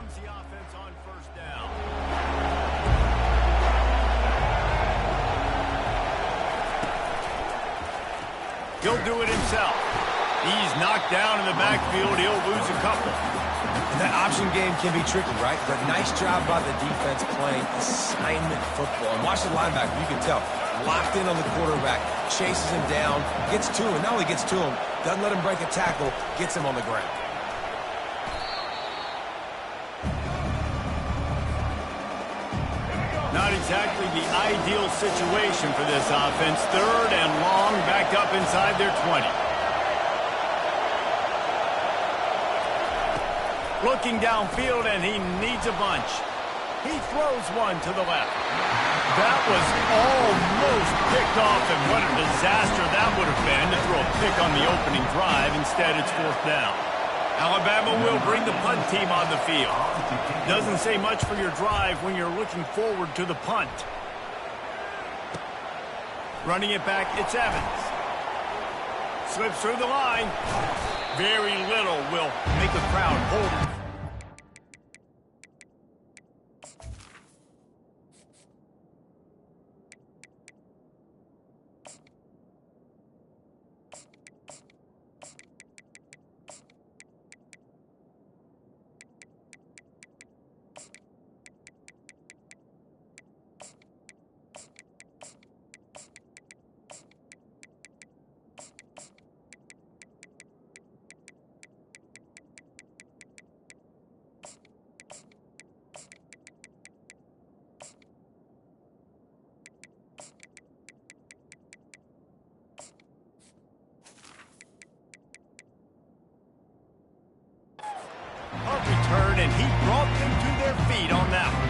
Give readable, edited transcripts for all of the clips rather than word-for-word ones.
comes the offense on first down. He'll do it himself. He's knocked down in the backfield. He'll lose a couple. And that option game can be tricky, right? But nice job by the defense playing assignment football. And watch the linebacker. You can tell. Locked in on the quarterback. Chases him down. Gets to him. Not only gets to him, doesn't let him break a tackle. Gets him on the ground. Not exactly the ideal situation for this offense. Third and long, backed up inside their 20. Looking downfield, and he needs a bunch. He throws one to the left. That was almost picked off, and what a disaster that would have been to throw a pick on the opening drive. Instead, it's fourth down. Alabama will bring the punt team on the field. Doesn't say much for your drive when you're looking forward to the punt. Running it back, it's Evans. Slips through the line. Very little will make a crowd hold it. Return, and he brought them to their feet on that one.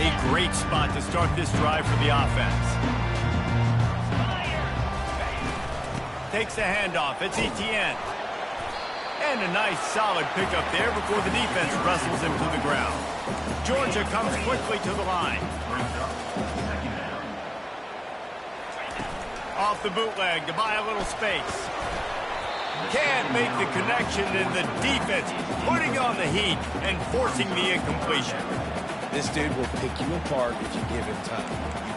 A great spot to start this drive for the offense. Takes the handoff. It's Etienne. And a nice solid pickup there before the defense wrestles him to the ground. Georgia comes quickly to the line. Off the bootleg to buy a little space. Can't make the connection, and the defense putting on the heat and forcing the incompletion. This dude will pick you apart if you give him time.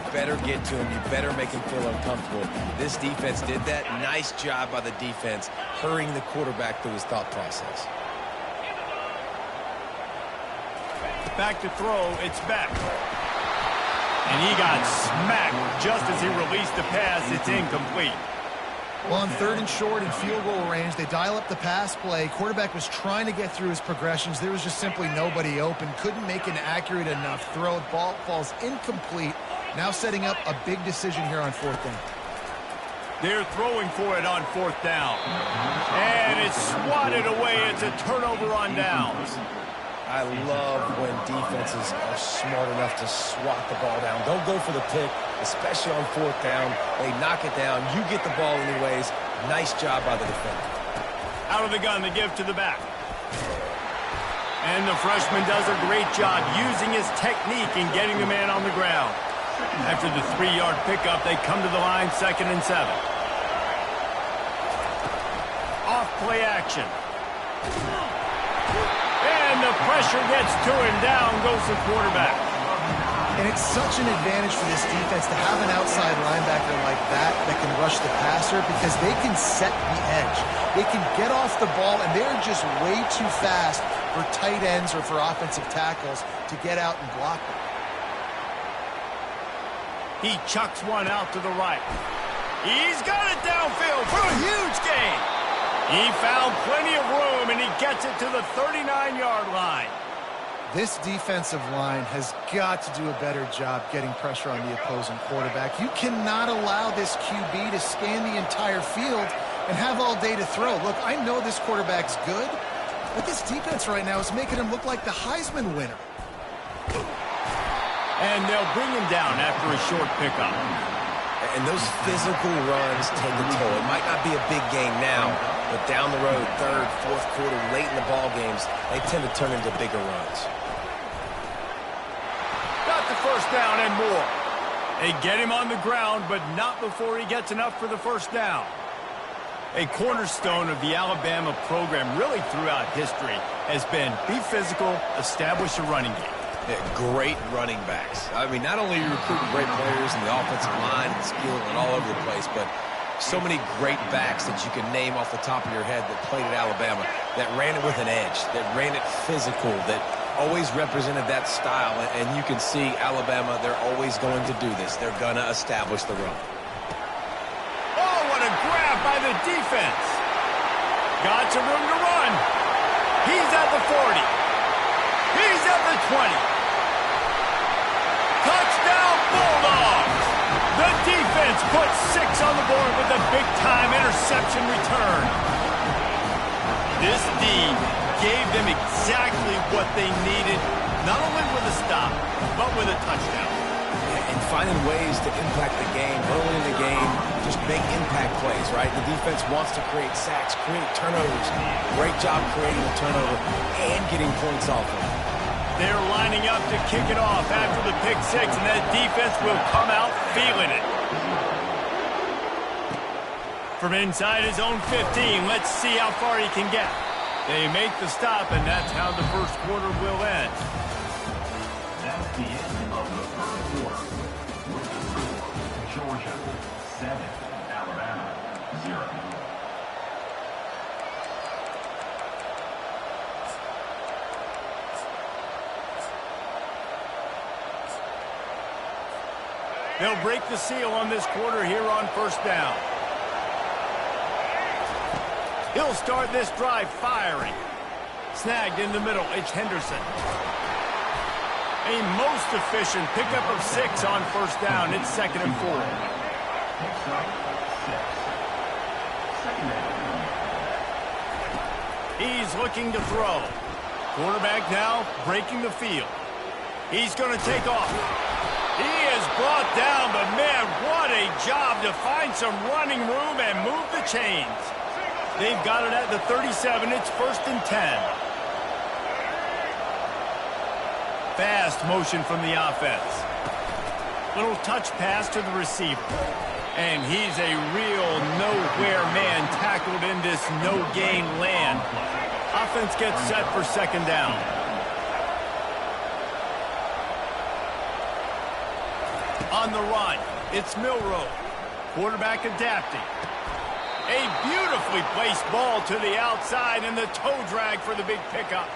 You better get to him. You better make him feel uncomfortable. This defense did that. Nice job by the defense, hurrying the quarterback through his thought process. Back to throw, it's Beck. And he got smacked just as he released the pass. It's incomplete. Well, on third and short and field goal range, they dial up the pass play. Quarterback was trying to get through his progressions. There was just simply nobody open. Couldn't make an accurate enough throw. Ball falls incomplete. Now setting up a big decision here on fourth down. They're throwing for it on fourth down. And it's swatted away. It's a turnover on downs. I love when defenses are smart enough to swat the ball down. Don't go for the pick, especially on fourth down. They knock it down. You get the ball anyways. Nice job by the defender. Out of the gun, the give to the back. And the freshman does a great job using his technique and getting the man on the ground. After the 3-yard pickup, they come to the line, 2nd and 7. Off play action. And the pressure gets to him. Down goes the quarterback. And it's such an advantage for this defense to have an outside linebacker like that can rush the passer, because they can set the edge. They can get off the ball, and they're just way too fast for tight ends or for offensive tackles to get out and block them. He chucks one out to the right. He's got it downfield for a huge gain. He found plenty of room, and he gets it to the 39-yard line. This defensive line has got to do a better job getting pressure on the opposing quarterback. You cannot allow this QB to scan the entire field and have all day to throw. Look, I know this quarterback's good, but this defense right now is making him look like the Heisman winner. And they'll bring him down after a short pickup. And those physical runs take a toll. It might not be a big game now, but down the road, third, fourth quarter, late in the ball games, they tend to turn into bigger runs. Got the first down and more. They get him on the ground, but not before he gets enough for the first down. A cornerstone of the Alabama program really throughout history has been be physical, establish a running game. Yeah, great running backs. I mean, not only are you recruiting great players in the offensive line and skill and all over the place, but so many great backs that you can name off the top of your head that played at Alabama, that ran it with an edge, that ran it physical, that always represented that style. And you can see Alabama, they're always going to do this. They're going to establish the run. Oh, what a grab by the defense. Got some room to run. He's at the 40. He's at the 20. Touchdown, Bulldogs. The defense puts 6 on the board with a big-time interception return. This D gave them exactly what they needed, not only with a stop, but with a touchdown. And finding ways to impact the game early in the game, just make impact plays, right? The defense wants to create sacks, create turnovers. Great job creating a turnover and getting points off of it. They're lining up to kick it off after the pick 6, and that defense will come out feeling it. From inside his own 15, let's see how far he can get. They make the stop, and that's how the first quarter will end. That's the end of the first quarter. With the score, Georgia 7, Alabama 0. They'll break the seal on this quarter here on first down. He'll start this drive firing. Snagged in the middle, it's Henderson. A most efficient pickup of 6 on first down. It's 2nd and 4. Next up, 6. 2nd and 4. He's looking to throw. Quarterback now breaking the field. He's going to take off. He is brought down, but man, what a job to find some running room and move the chains. They've got it at the 37. It's 1st and 10. Fast motion from the offense. Little touch pass to the receiver. And he's a real nowhere man tackled in this no-gain land. Offense gets set for 2nd down. On the run, it's Milroe. Quarterback adapting. A beautifully placed ball to the outside and the toe drag for the big pickup.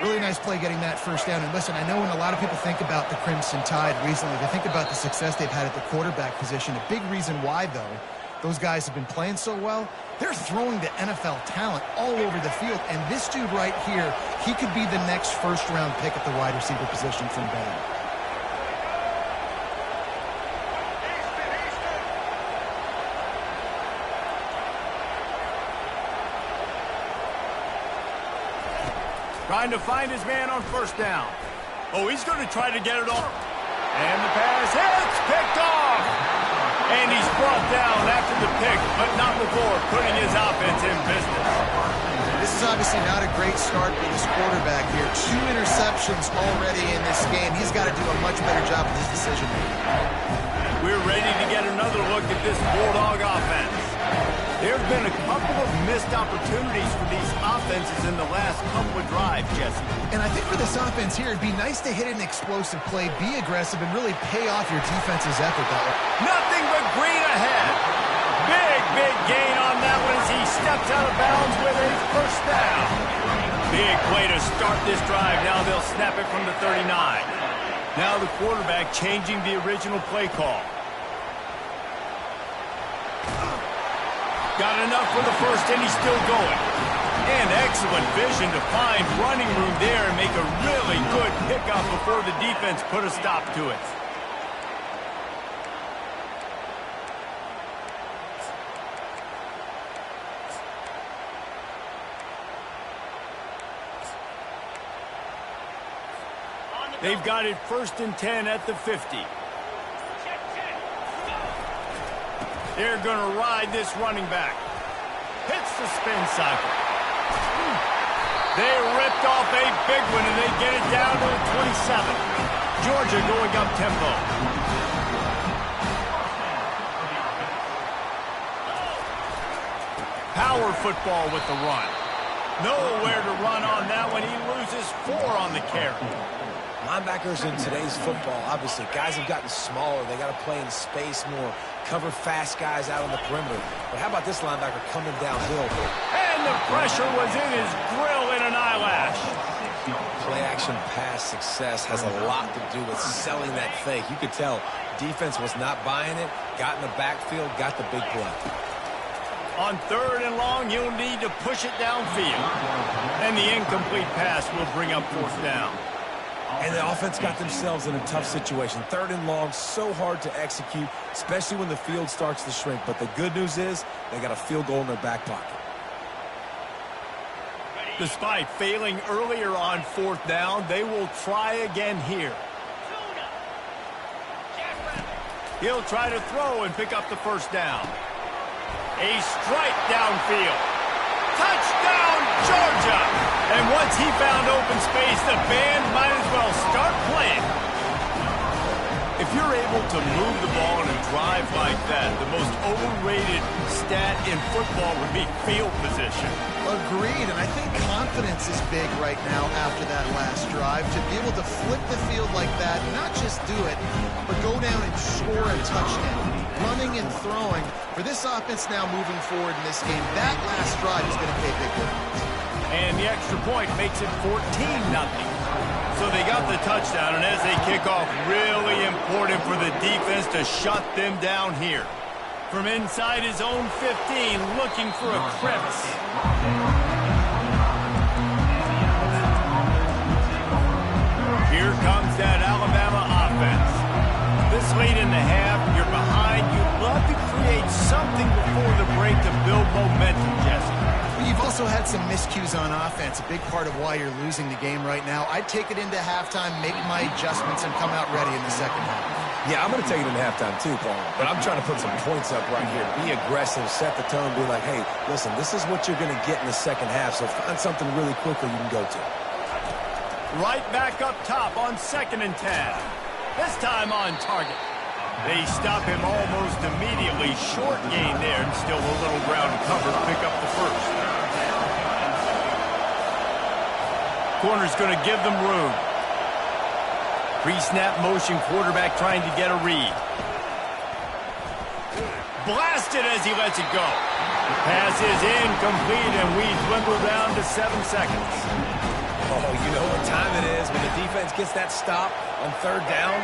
Really nice play getting that first down. And listen, I know when a lot of people think about the Crimson Tide recently, they think about the success they've had at the quarterback position. A big reason why, though, those guys have been playing so well, they're throwing the NFL talent all over the field. And this dude right here, he could be the next first-round pick at the wide receiver position from Bama. Trying to find his man on first down. Oh, he's going to try to get it off. And the pass hits, picked off. And he's brought down after the pick, but not before putting his offense in business. This is obviously not a great start for this quarterback here. 2 interceptions already in this game. He's got to do a much better job with his decision-making. We're ready to get another look at this Bulldog offense. There have been a couple of missed opportunities for these offenses in the last couple of drives, Jesse. And I think for this offense here, it'd be nice to hit an explosive play, be aggressive, and really pay off your defense's effort that way. Nothing but green ahead. Big gain on that one as he steps out of bounds with a first down. Big way to start this drive. Now they'll snap it from the 39. Now the quarterback changing the original play call. Got enough for the first, and he's still going. And excellent vision to find running room there and make a really good pickup before the defense put a stop to it. They've got it 1st and 10 at the 50. They're going to ride this running back. Hits the spin cycle. They ripped off a big one, and they get it down to the 27. Georgia going up tempo. Power football with the run. Nowhere to run on that one. He loses 4 on the carry. Linebackers in today's football, obviously, guys have gotten smaller. They got to play in space more, cover fast guys out on the perimeter. But how about this linebacker coming downhill? And the pressure was in his grill in an eyelash. Play-action pass success has a lot to do with selling that fake. You could tell defense was not buying it, got in the backfield, got the big play. On 3rd and long, you'll need to push it downfield. And the incomplete pass will bring up 4th down. And the offense got themselves in a tough situation. 3rd and long, so hard to execute, especially when the field starts to shrink. But the good news is they got a field goal in their back pocket. Despite failing earlier on 4th down, they will try again here. He'll try to throw and pick up the 1st down. A strike downfield. Touchdown, Georgia! And once he found open space, the band might as well start playing. If you're able to move the ball in a drive like that, the most overrated stat in football would be field position. Agreed, and I think confidence is big right now after that last drive. To be able to flip the field like that, not just do it, but go down and score a touchdown. Running and throwing. For this offense now moving forward in this game, that last drive is going to pay big dividends. And the extra point makes it 14-0. So they got the touchdown, and as they kick off, really important for the defense to shut them down here. From inside his own 15, looking for a crevice. Here comes that Alabama offense. This late in the half, you're behind. You'd love to create something before the break to build momentum, Jesse. You've also had some miscues on offense, a big part of why you're losing the game right now. I'd take it into halftime, make my adjustments, and come out ready in the second half. Yeah, I'm going to take it into halftime too, Paul. But I'm trying to put some points up right here. Be aggressive, set the tone, be like, hey, listen, this is what you're going to get in the second half, so find something really quickly you can go to. Right back up top on 2nd and 10. This time on target. They stop him almost immediately. Short gain there, and still a little ground covered. Pick up the 1st. Corner's going to give them room. Pre-snap motion, quarterback trying to get a read. Blasted as he lets it go. The pass is incomplete, and we dwindle down to 7 seconds. Oh, you know what time it is when the defense gets that stop on 3rd down.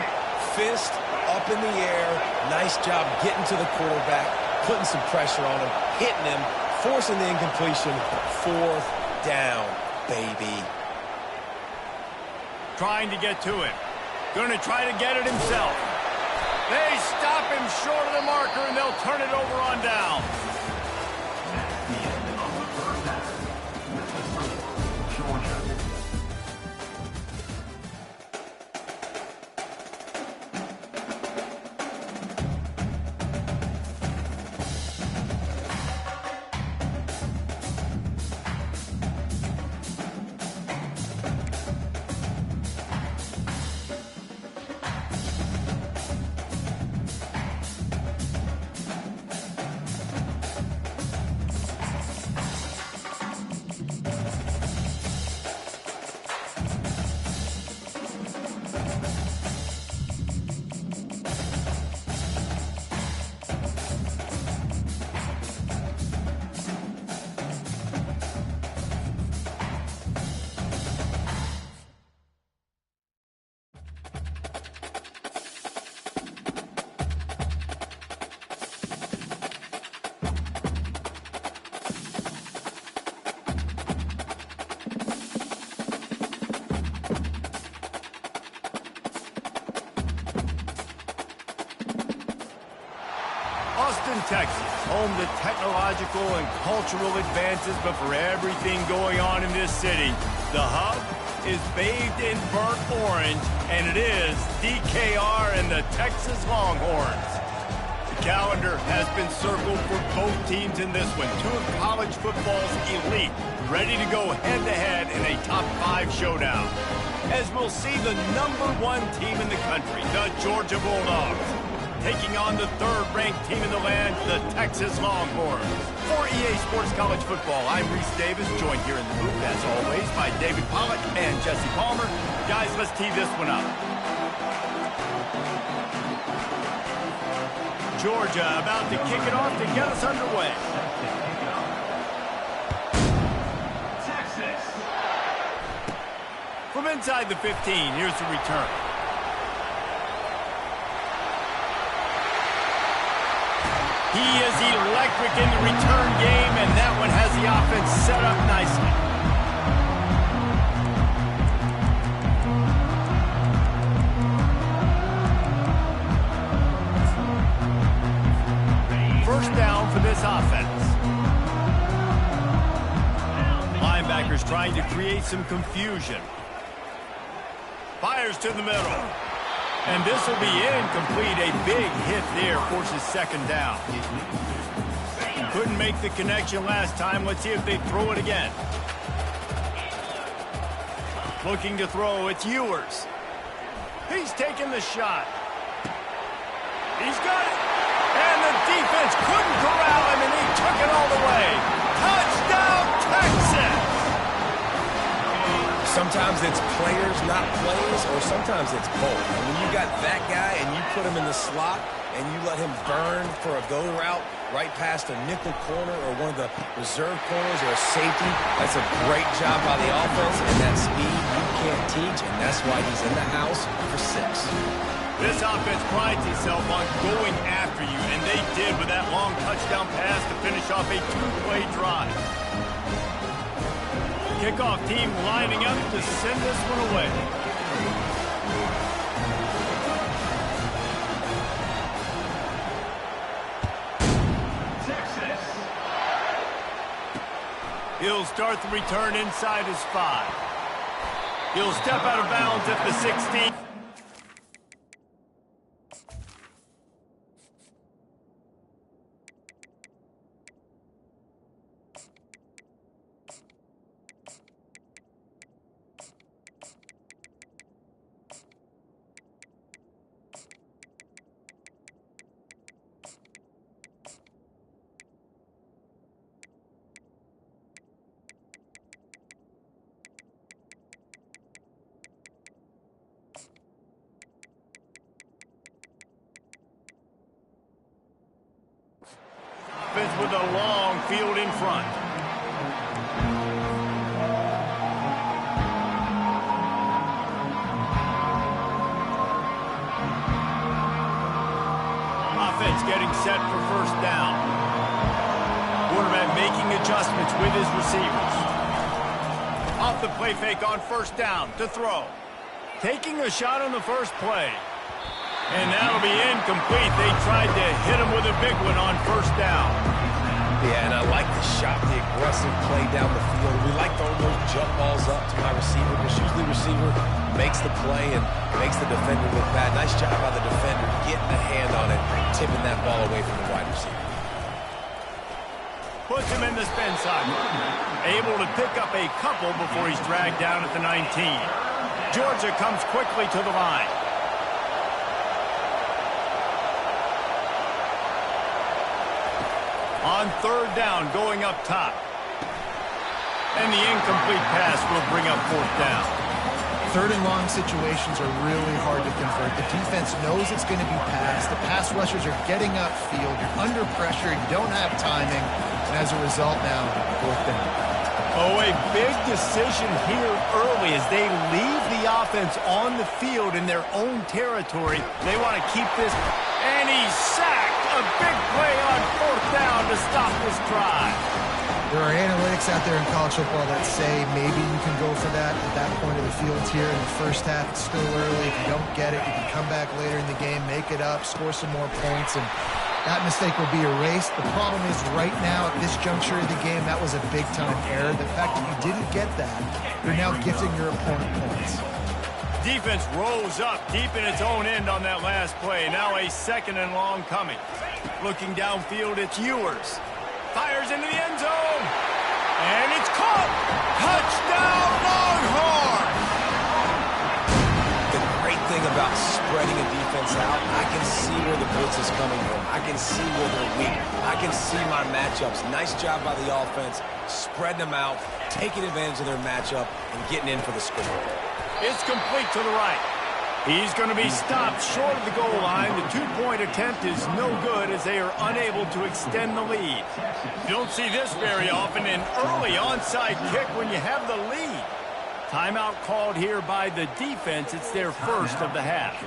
Fist up in the air. Nice job getting to the quarterback, putting some pressure on him, hitting him, forcing the incompletion. 4th down, baby. Trying to get to him. Going to try to get it himself. They stop him short of the marker, and they'll turn it over on down. That's the end of the 1st half. With the score, Georgia. Austin, Texas, home to technological and cultural advances, but for everything going on in this city, the hub is bathed in burnt orange, and it is DKR and the Texas Longhorns. The calendar has been circled for both teams in this one. 2 of college football's elite, ready to go head-to-head in a top-5 showdown. As we'll see the #1 team in the country, the Georgia Bulldogs, taking on the third-ranked team in the land, the Texas Longhorns. For EA Sports College Football, I'm Reese Davis, joined here in the booth, as always, by David Pollack and Jesse Palmer. Guys, let's tee this one up. Georgia about to kick it off to get us underway. Texas. From inside the 15, here's the return. He is electric in the return game, and that one has the offense set up nicely. First down for this offense. Linebackers trying to create some confusion. Fires to the middle. And this will be incomplete. A big hit there forces second down. Couldn't make the connection last time. Let's see if they throw it again. Looking to throw, it's Ewers. He's taking the shot. He's got it. And the defense couldn't corral him, and he took it all the way. Touchdown, Texas! Sometimes it's players, not plays, or sometimes it's both. And when you got that guy and you put him in the slot and you let him burn for a go route right past a nickel corner or one of the reserve corners or a safety, that's a great job by the offense, and that speed you can't teach, and that's why he's in the house for 6. This offense prides itself on going after you, and they did with that long touchdown pass to finish off a 2-play drive. Kickoff team lining up to send this one away. Texas. He'll start the return inside his 5. He'll step out of bounds at the 16. With a long field in front. Offense getting set for first down. Quarterback making adjustments with his receivers. Off the play fake on first down to throw. Taking a shot on the first play. And that'll be incomplete. They tried to hit him with a big one on first down. Yeah, and I like the shot, the aggressive play down the field. We like throwing those jump balls up to my receiver, because usually the receiver makes the play and makes the defender look bad. Nice job by the defender getting a hand on it, tipping that ball away from the wide receiver. Puts him in the spin cycle. Able to pick up a couple before he's dragged down at the 19. Georgia comes quickly to the line. On third down, going up top. And the incomplete pass will bring up fourth down. Third and long situations are really hard to convert. The defense knows it's going to be passed. The pass rushers are getting upfield. You're under pressure. You don't have timing. And as a result now, fourth down. Oh, a big decision here early as they leave the offense on the field in their own territory. They want to keep this. And he's sacked. A big play on fourth down to stop this drive. There are analytics out there in college football that say maybe you can go for that at that point of the field here in the first half. It's still early. If you don't get it, you can come back later in the game, make it up, score some more points, and that mistake will be erased. The problem is right now at this juncture of the game, that was a big-time error. The fact that you didn't get that, you're now gifting your opponent points. Defense rolls up deep in its own end on that last play. Now a second and long coming. Looking downfield, it's Ewers. Fires into the end zone. And it's caught. Touchdown, Longhorns! The great thing about spreading a defense out, I can see where the blitz is coming from. I can see where they're weak. I can see my matchups. Nice job by the offense, spreading them out, taking advantage of their matchup, and getting in for the score. It's complete to the right. He's going to be stopped short of the goal line. The two-point attempt is no good as they are unable to extend the lead. You don't see this very often, an early onside kick when you have the lead. Timeout called here by the defense. It's their first of the half.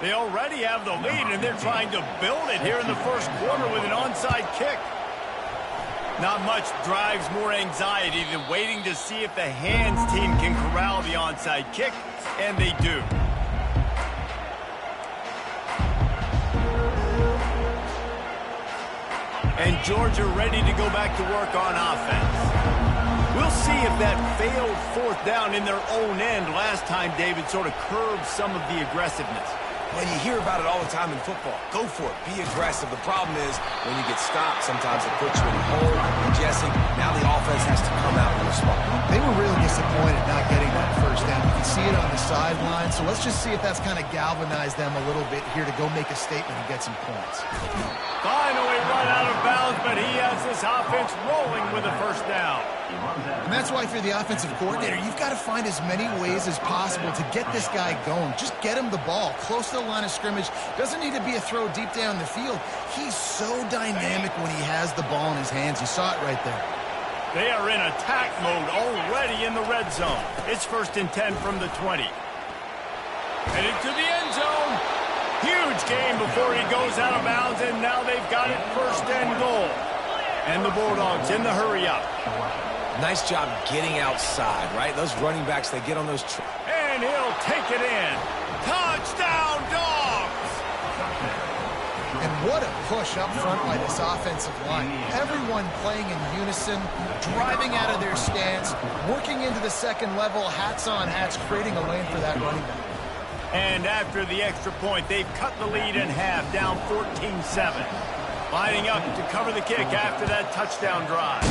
They already have the lead, and they're trying to build it here in the first quarter with an onside kick. Not much drives more anxiety than waiting to see if the hands team can corral the onside kick, and they do. And Georgia ready to go back to work on offense. We'll see if that failed fourth down in their own end last time, David, sort of curbed some of the aggressiveness. Well, you hear about it all the time in football. Go for it. Be aggressive. The problem is when you get stopped, sometimes it puts you in a hole. And Jesse, now the offense has to come out and respond. They were really disappointed not getting that first down. You can see it on the sideline. So let's just see if that's kind of galvanized them a little bit here to go make a statement and get some points. Finally run out of bounds, but he has this offense rolling with a first down. And that's why if you're the offensive coordinator, you've got to find as many ways as possible to get this guy going. Just get him the ball close to the line of scrimmage. Doesn't need to be a throw deep down the field. He's so dynamic when he has the ball in his hands. You saw it right there. They are in attack mode already in the red zone. It's 1st and 10 from the 20. Headed to the end zone. Huge gain before he goes out of bounds, and now they've got it 1st and goal. And the Bulldogs in the hurry-up. Nice job getting outside, right? Those running backs, they get on those... And he'll take it in. Touchdown, Dogs! And what a push up front by this offensive line. Everyone playing in unison, driving out of their stance, working into the second level, hats on hats, creating a lane for that running back. And after the extra point, they've cut the lead in half, down 14-7. Lining up to cover the kick after that touchdown drive.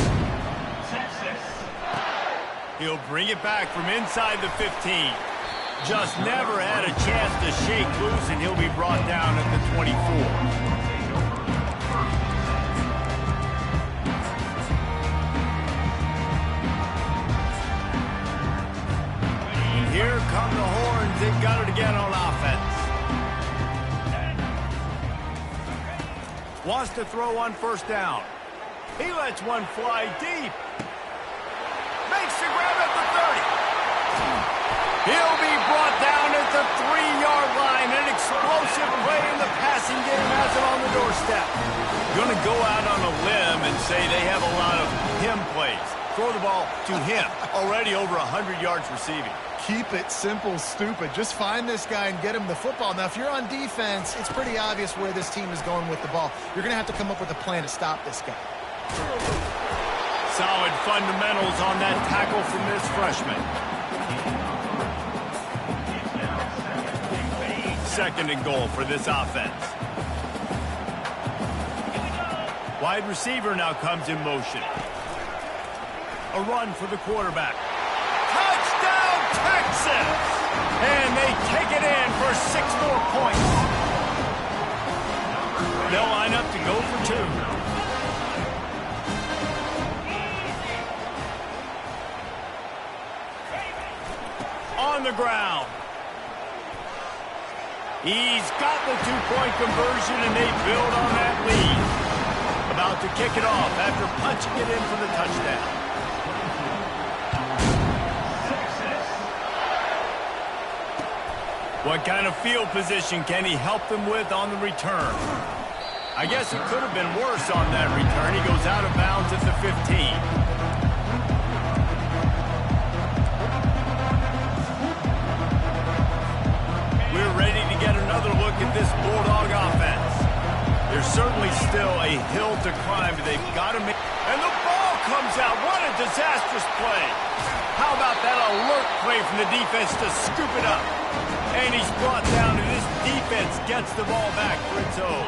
He'll bring it back from inside the 15. Just never had a chance to shake loose, and he'll be brought down at the 24. Here come the horns. They've got it again on offense. Wants to throw on 1st down. He lets one fly deep. Makes the grab at the 30. He'll be brought down at the 3-yard line. An explosive play in the passing game has it on the doorstep. Going to go out on a limb and say they have a lot of him plays. Throw the ball to him. Already over 100 yards receiving. Keep it simple, stupid. Just find this guy and get him the football. Now, if you're on defense, it's pretty obvious where this team is going with the ball. You're going to have to come up with a plan to stop this guy. Solid fundamentals on that tackle from this freshman. 2nd and goal for this offense. Wide receiver now comes in motion. A run for the quarterback. Touchdown, Texas! And they take it in for 6 more points. They'll line up to go for 2. On the ground. He's got the 2-point conversion, and they build on that lead. About to kick it off after punching it in for the touchdown. What kind of field position can he help them with on the return? I guess it could have been worse on that return. He goes out of bounds at the 15. We're ready to get another look at this Bulldog offense. There's certainly still a hill to climb, but they've got to make... And the ball comes out. What a disastrous play. How about that alert play from the defense to scoop it up? And he's brought down, and this defense gets the ball back for its own.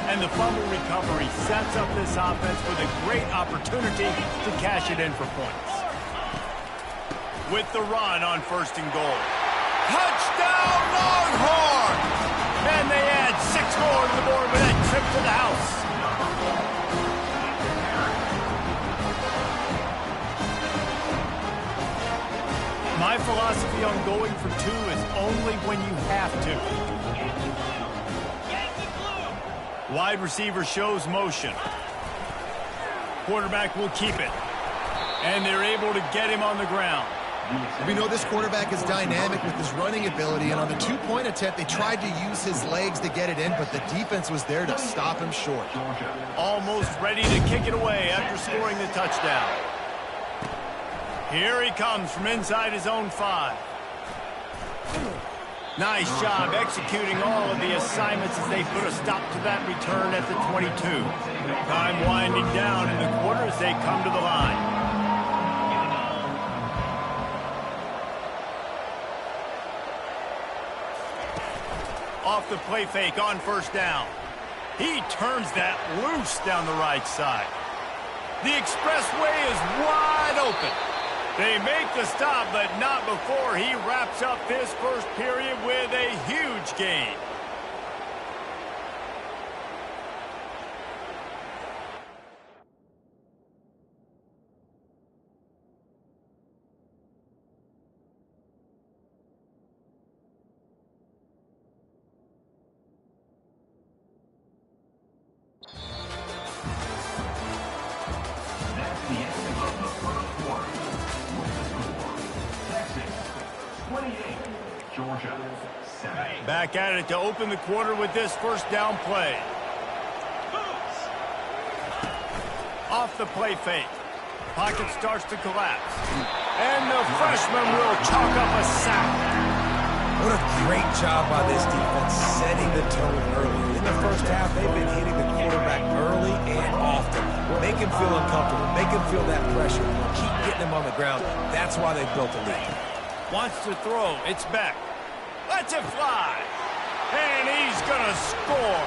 And the fumble recovery sets up this offense with a great opportunity to cash it in for points. with the run on 1st and goal. Touchdown, Longhorns! And they add 6 more to the board with that trip to the house. My philosophy on going for 2 is only when you have to. Wide receiver shows motion. Quarterback will keep it. And they're able to get him on the ground. We know this quarterback is dynamic with his running ability, and on the 2-point attempt, they tried to use his legs to get it in, but the defense was there to stop him short. Almost ready to kick it away after scoring the touchdown. Here he comes from inside his own 5. Nice job executing all of the assignments as they put a stop to that return at the 22. Time winding down in the quarter as they come to the line. Off the play fake on 1st down. He turns that loose down the right side. The expressway is wide open. They make the stop, but not before he wraps up this first period with a huge gain. Back at it to open the quarter with this 1st down play. Off the play fake. Pocket starts to collapse. And the freshman will chalk up a sack. What a great job by this defense setting the tone early. In the first half, they've been hitting the quarterback early and often. Make him feel uncomfortable. Make him feel that pressure. Keep getting him on the ground. That's why they built a lead. Wants to throw. It's back. Lets it fly. And he's going to score.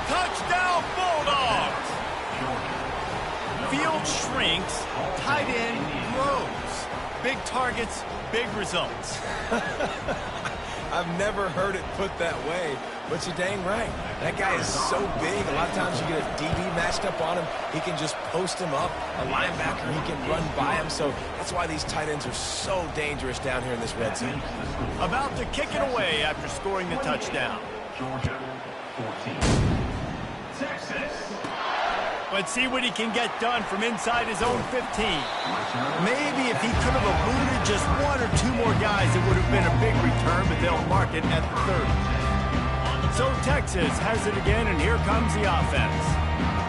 Touchdown, Bulldogs. Field shrinks. Tight end grows. Big targets, big results. I've never heard it put that way, but you're dang right. That guy is so big. A lot of times you get a DB matched up on him. He can just post him up. A linebacker, he can run by him. So that's why these tight ends are so dangerous down here in this red zone. About to kick it away after scoring the touchdown. Georgia, 14. Texas. Let's see what he can get done from inside his own 15. Maybe if he could have eluded just 1 or 2 more guys, it would have been a big return, but they'll mark it at the 30. So Texas has it again, and here comes the offense.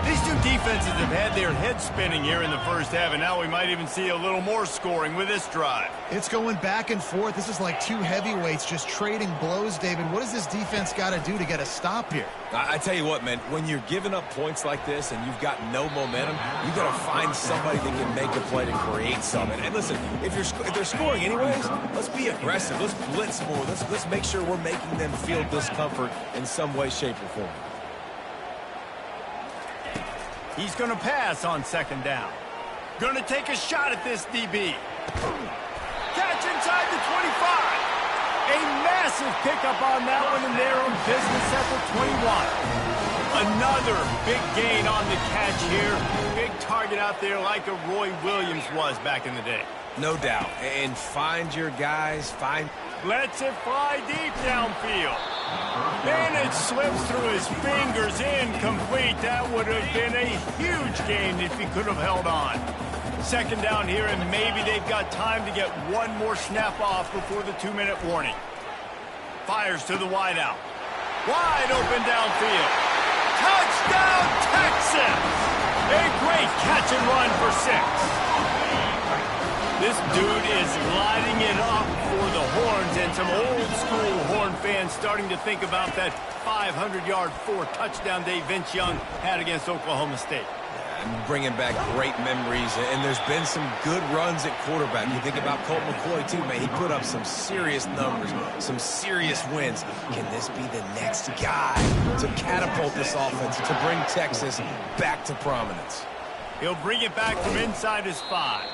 These two defenses have had their heads spinning here in the first half, and now we might even see a little more scoring with this drive. It's going back and forth. This is like 2 heavyweights just trading blows, David. What does this defense got to do to get a stop here? I tell you what, man, when you're giving up points like this and you've got no momentum, you got to find somebody that can make a play to create something. And listen, if they're scoring anyways, let's be aggressive. Let's blitz more. Let's make sure we're making them feel discomfort in some way, shape, or form. He's going to pass on 2nd down. Going to take a shot at this DB. Catch inside the 25. A massive pickup on that one, and they're in business at the 21. Another big gain on the catch here. Big target out there like a Roy Williams was back in the day. No doubt. And find your guys. Lets it fly deep downfield. And it slips through his fingers, incomplete. That would have been a huge gain if he could have held on. 2nd down here, and maybe they've got time to get 1 more snap off before the 2-minute warning. Fires to the wideout. Wide open downfield. Touchdown, Texas! A great catch and run for 6. This dude is lighting it up for the Horns, and some old-school Horn fans starting to think about that 500-yard 4-touchdown day Vince Young had against Oklahoma State. Bringing back great memories, and there's been some good runs at quarterback. You think about Colt McCoy, too, man. He put up some serious numbers, some serious wins. Can this be the next guy to catapult this offense, to bring Texas back to prominence? He'll bring it back from inside his 5.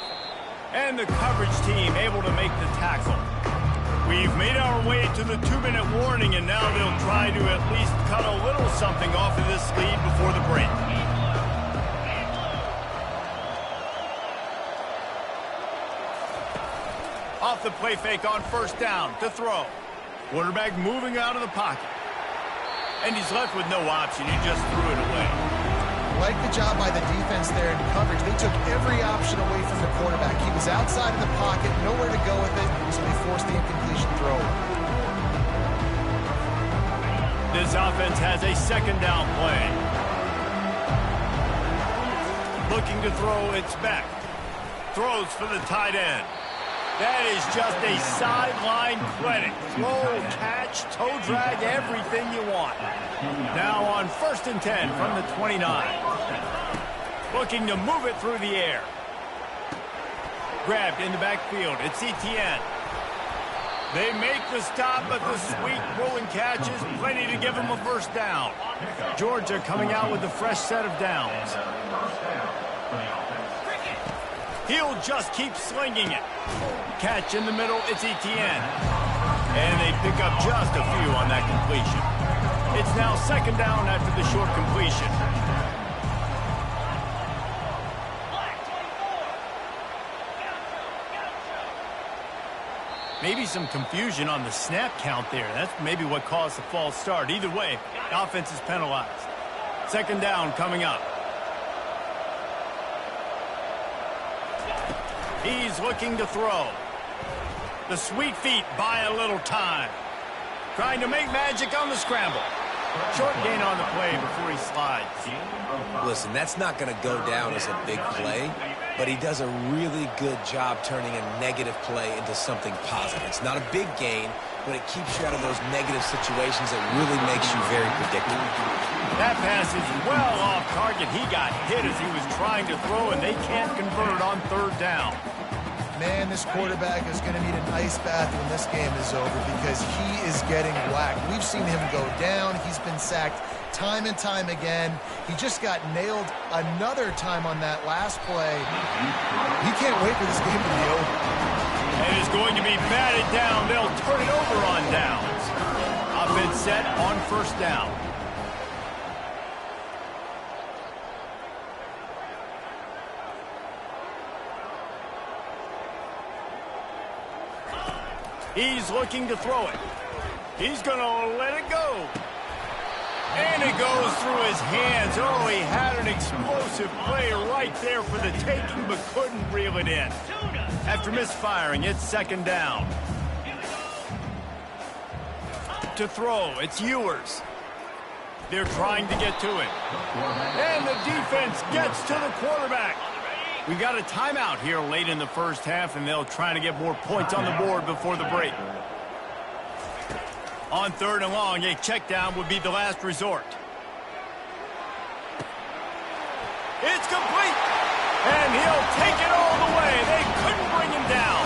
And the coverage team able to make the tackle. We've made our way to the 2-minute warning, and now they'll try to at least cut a little something off of this lead before the break. Off the play fake on first down to throw. Quarterback moving out of the pocket. And he's left with no option. He just threw it away. Like the job by the defense there in coverage. They took every option away from the quarterback. He was outside of the pocket, nowhere to go with it, so they forced the incompletion throw. This offense has a second down play. Looking to throw, it's back. Throws for the tight end. That is just a sideline clinic. Throw, catch, toe drag, everything you want. Now on 1st and 10 from the 29. Looking to move it through the air. Grabbed in the backfield. It's Etienne. They make the stop, but the sweet rolling catch is plenty to give them a first down. Georgia coming out with a fresh set of downs. He'll just keep slinging it. Catch in the middle, it's Etienne. And they pick up just a few on that completion. It's now second down after the short completion. Maybe some confusion on the snap count there. That's maybe what caused the false start. Either way, offense is penalized. Second down coming up. He's looking to throw. The sweet feet buy a little time. Trying to make magic on the scramble. Short gain on the play before he slides. Listen, that's not going to go down as a big play, but he does a really good job turning a negative play into something positive. It's not a big gain, but it keeps you out of those negative situations that really makes you very predictable. That pass is well off target. He got hit as he was trying to throw, and they can't convert on third down. Man, this quarterback is going to need an ice bath when this game is over because he is getting whacked. We've seen him go down. He's been sacked time and time again. He just got nailed another time on that last play. He can't wait for this game to be over. And it's going to be batted down. They'll turn it over on downs. Offense set on first down. He's looking to throw it. He's going to let it go. And it goes through his hands. Oh, he had an explosive play right there for the taking, but couldn't reel it in. After misfiring, it's second down. To throw, it's Ewers. They're trying to get to it. And the defense gets to the quarterback. We got a timeout here late in the first half, and they'll try to get more points on the board before the break. On third and long, a check down would be the last resort. It's complete, and he'll take it all the way. They couldn't bring him down.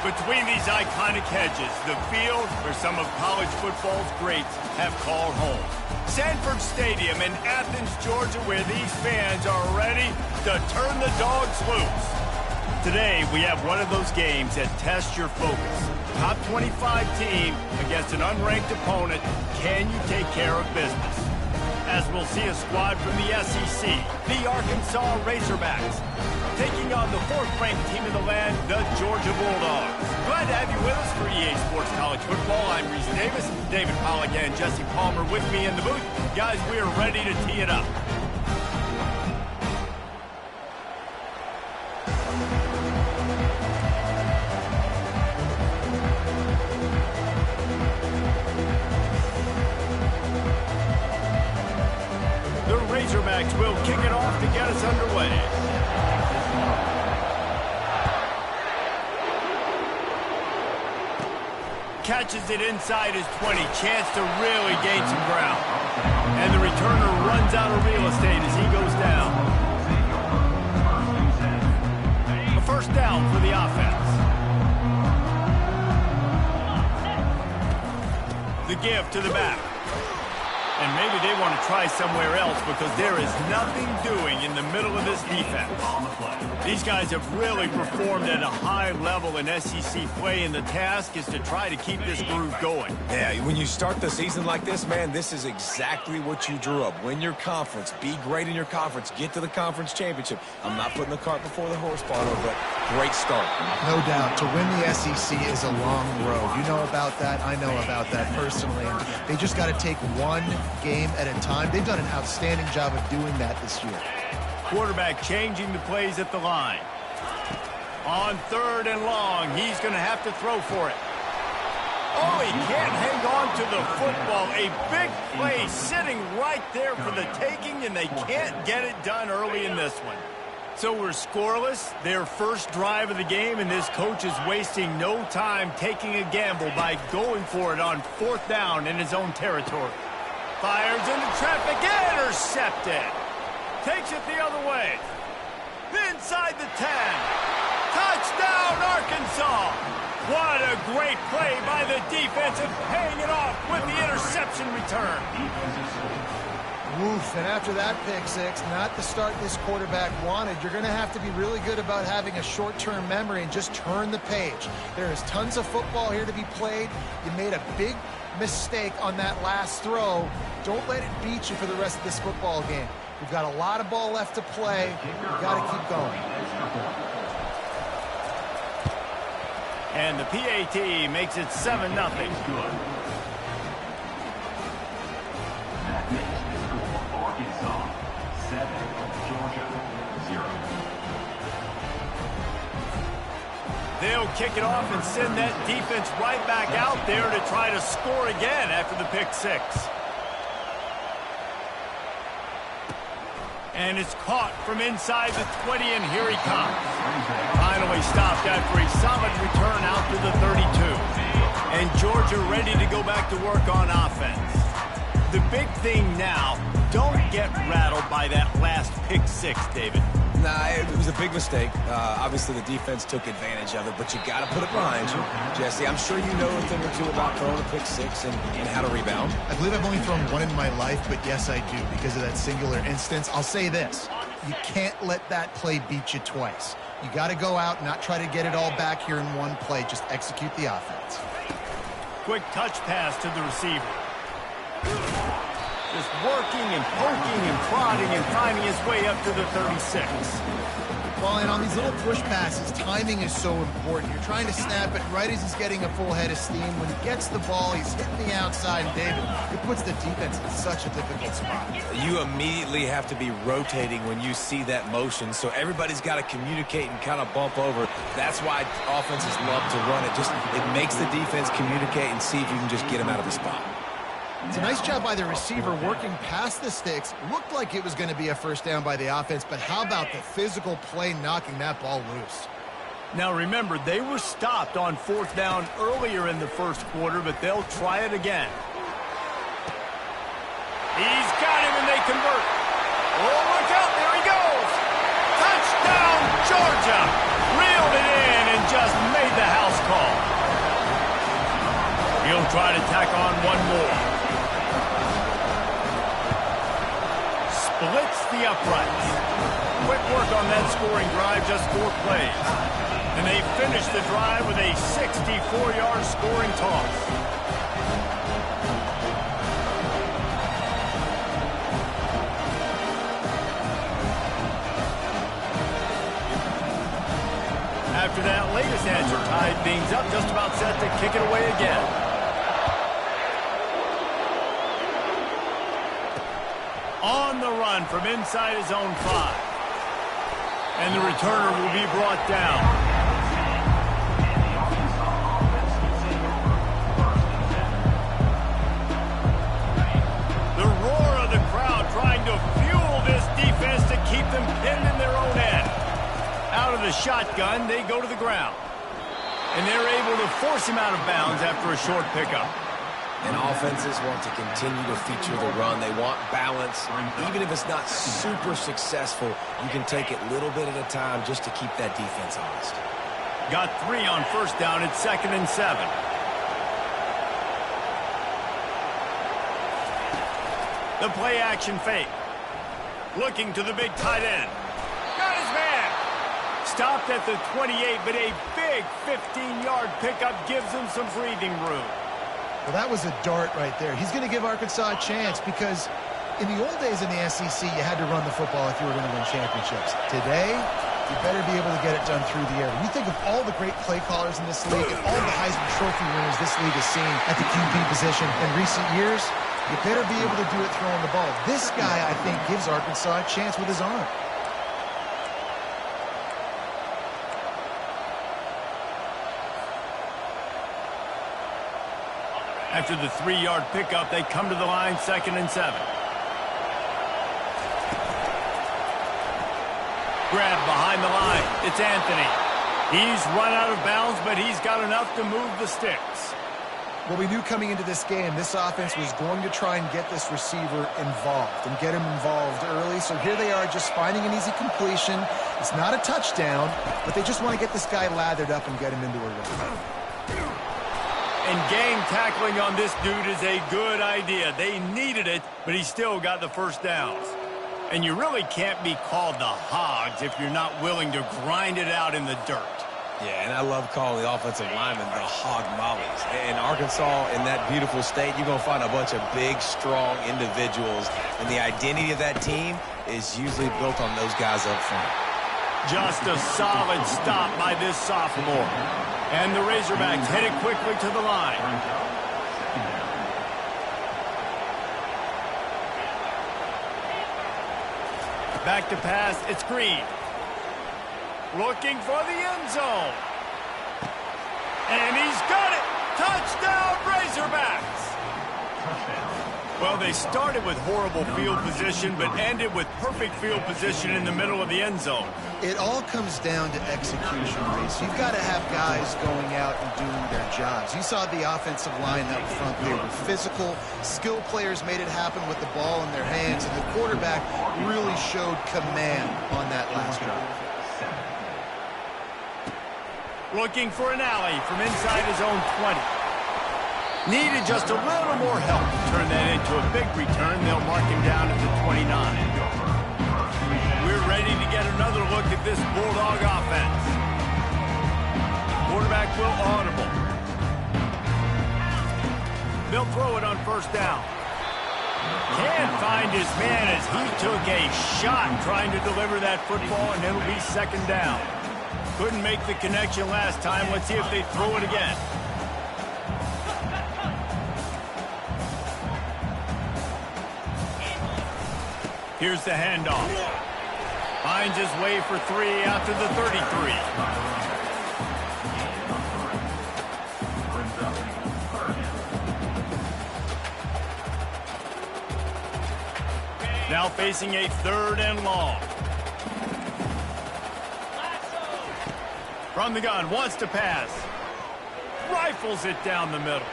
Between these iconic hedges, the field where some of college football's greats have called home. Sanford Stadium in Athens, Georgia, where these fans are ready to turn the dogs loose. Today, we have one of those games that tests your focus. Top 25 team against an unranked opponent. Can you take care of business? As we'll see a squad from the SEC, the Arkansas Razorbacks, taking on the fourth-ranked team in the land, the Georgia Bulldogs. Glad to have you with us for EA Sports College Football. I'm Reese Davis, David Pollack and Jesse Palmer with me in the booth. Guys, we are ready to tee it up. The Razorbacks will kick it off to get us underway. Catches it inside his 20. Chance to really gain some ground. And the returner runs out of real estate as he goes down. A first down for the offense. The give to the back. And maybe they want to try somewhere else because there is nothing doing in the middle of this defense. These guys have really performed at a high level in SEC play, and the task is to try to keep this groove going. Yeah, when you start the season like this, man, this is exactly what you drew up. Win your conference, be great in your conference, get to the conference championship. I'm not putting the cart before the horse, Bono, but great start. No doubt. To win the SEC is a long road. You know about that. I know about that personally. And they just got to take one game at a time. They've done an outstanding job of doing that this year. Quarterback changing the plays at the line. On 3rd and long, he's going to have to throw for it. Oh, he can't hang on to the football. A big play sitting right there for the taking, and they can't get it done early in this one. So we're scoreless, their first drive of the game, and this coach is wasting no time taking a gamble by going for it on 4th down in his own territory. Fires into traffic, intercepted. Takes it the other way. Inside the 10. Touchdown, Arkansas. What a great play by the defense and paying it off with the interception return. Woof, and after that pick six, not the start this quarterback wanted. You're going to have to be really good about having a short-term memory and just turn the page. There is tons of football here to be played. You made a big mistake on that last throw. Don't let it beat you for the rest of this football game. We've got a lot of ball left to play. We've got to keep going. And the PAT makes it 7-0. That makes the score Arkansas 7, Georgia 0. They'll kick it off and send that defense right back out there to try to score again after the pick six. And it's caught from inside the 20, and here he comes. Finally stopped after a solid return out to the 32. And Georgia ready to go back to work on offense. The big thing now, don't get rattled by that last pick six, David. Nah, it was a big mistake. Obviously, the defense took advantage of it, but you got to put it behind you. Jesse, I'm sure you know a thing or two about throwing a pick six and how to rebound. I believe I've only thrown one in my life, but yes, I do because of that singular instance. I'll say this. You can't let that play beat you twice. You got to go out and not try to get it all back here in one play. Just execute the offense. Quick touch pass to the receiver. Just working and poking and prodding and finding his way up to the 36. Well, and on these little push passes, timing is so important. You're trying to snap it right as he's getting a full head of steam. When he gets the ball, he's hitting the outside, and David, it puts the defense in such a difficult spot. You immediately have to be rotating when you see that motion, so everybody's got to communicate and kind of bump over. That's why offenses love to run it. It makes the defense communicate and see if you can just get him out of the spot. It's a nice job by the receiver working past the sticks. Looked like it was going to be a first down by the offense, but how about the physical play knocking that ball loose? Now remember, they were stopped on 4th down earlier in the first quarter, but they'll try it again. He's got him and they convert. Oh, look out, there he goes. Touchdown, Georgia. Reeled it in and just made the house call. tack on one more. Splits the uprights. Quick work on that scoring drive, just 4 plays. And they finish the drive with a 64-yard scoring toss. After that latest answer tied things up, just about set to kick it away again. On the run from inside his own 5. And the returner will be brought down. The roar of the crowd trying to fuel this defense to keep them pinned in their own end. Out of the shotgun, they go to the ground. And they're able to force him out of bounds after a short pickup. And offenses want to continue to feature the run. They want balance. Even if it's not super successful, you can take it little bit at a time just to keep that defense honest. Got 3 on first down. It's 2nd and 7. The play action fake. Looking to the big tight end. Got his man. Stopped at the 28, but a big 15-yard pickup gives him some breathing room. Well, that was a dart right there. He's going to give Arkansas a chance because in the old days in the SEC, you had to run the football if you were going to win championships. Today, you better be able to get it done through the air. When you think of all the great play callers in this league and all the Heisman Trophy winners this league has seen at the QB position in recent years, you better be able to do it throwing the ball. This guy, I think, gives Arkansas a chance with his arm. After the 3-yard pickup, they come to the line, 2nd and 7. Grab behind the line. It's Anthony. He's run out of bounds, but he's got enough to move the sticks. Well, we knew coming into this game, this offense was going to try and get this receiver involved and get him involved early. So here they are just finding an easy completion. It's not a touchdown, but they just want to get this guy lathered up and get him into a rhythm. And gang tackling on this dude is a good idea. They needed it, but he still got the first downs. And you really can't be called the Hogs if you're not willing to grind it out in the dirt. Yeah, and I love calling the offensive linemen the hog mollies. In Arkansas, in that beautiful state, you're going to find a bunch of big, strong individuals. And the identity of that team is usually built on those guys up front. Just a solid stop by this sophomore. And the Razorbacks headed quickly to the line. Back to pass, it's Green. Looking for the end zone. And he's got it! Touchdown, Razorbacks! Well, they started with horrible field position, but ended with perfect field position in the middle of the end zone. It all comes down to execution, Reese. You've got to have guys going out and doing their jobs. You saw the offensive line up front. They were physical. Skill players made it happen with the ball in their hands, and the quarterback really showed command on that last drive. Looking for an alley from inside his own 20. Needed just a little more help to turn that into a big return. They'll mark him down at the 29. We're ready to get another look at this Bulldog offense. Quarterback will audible. They'll throw it on first down. Can't find his man as he took a shot trying to deliver that football, and it'll be 2nd down. Couldn't make the connection last time. Let's see if they throw it again. Here's the handoff. Finds his way for 3 after the 33. Now facing a 3rd and long. From the gun, wants to pass. Rifles it down the middle.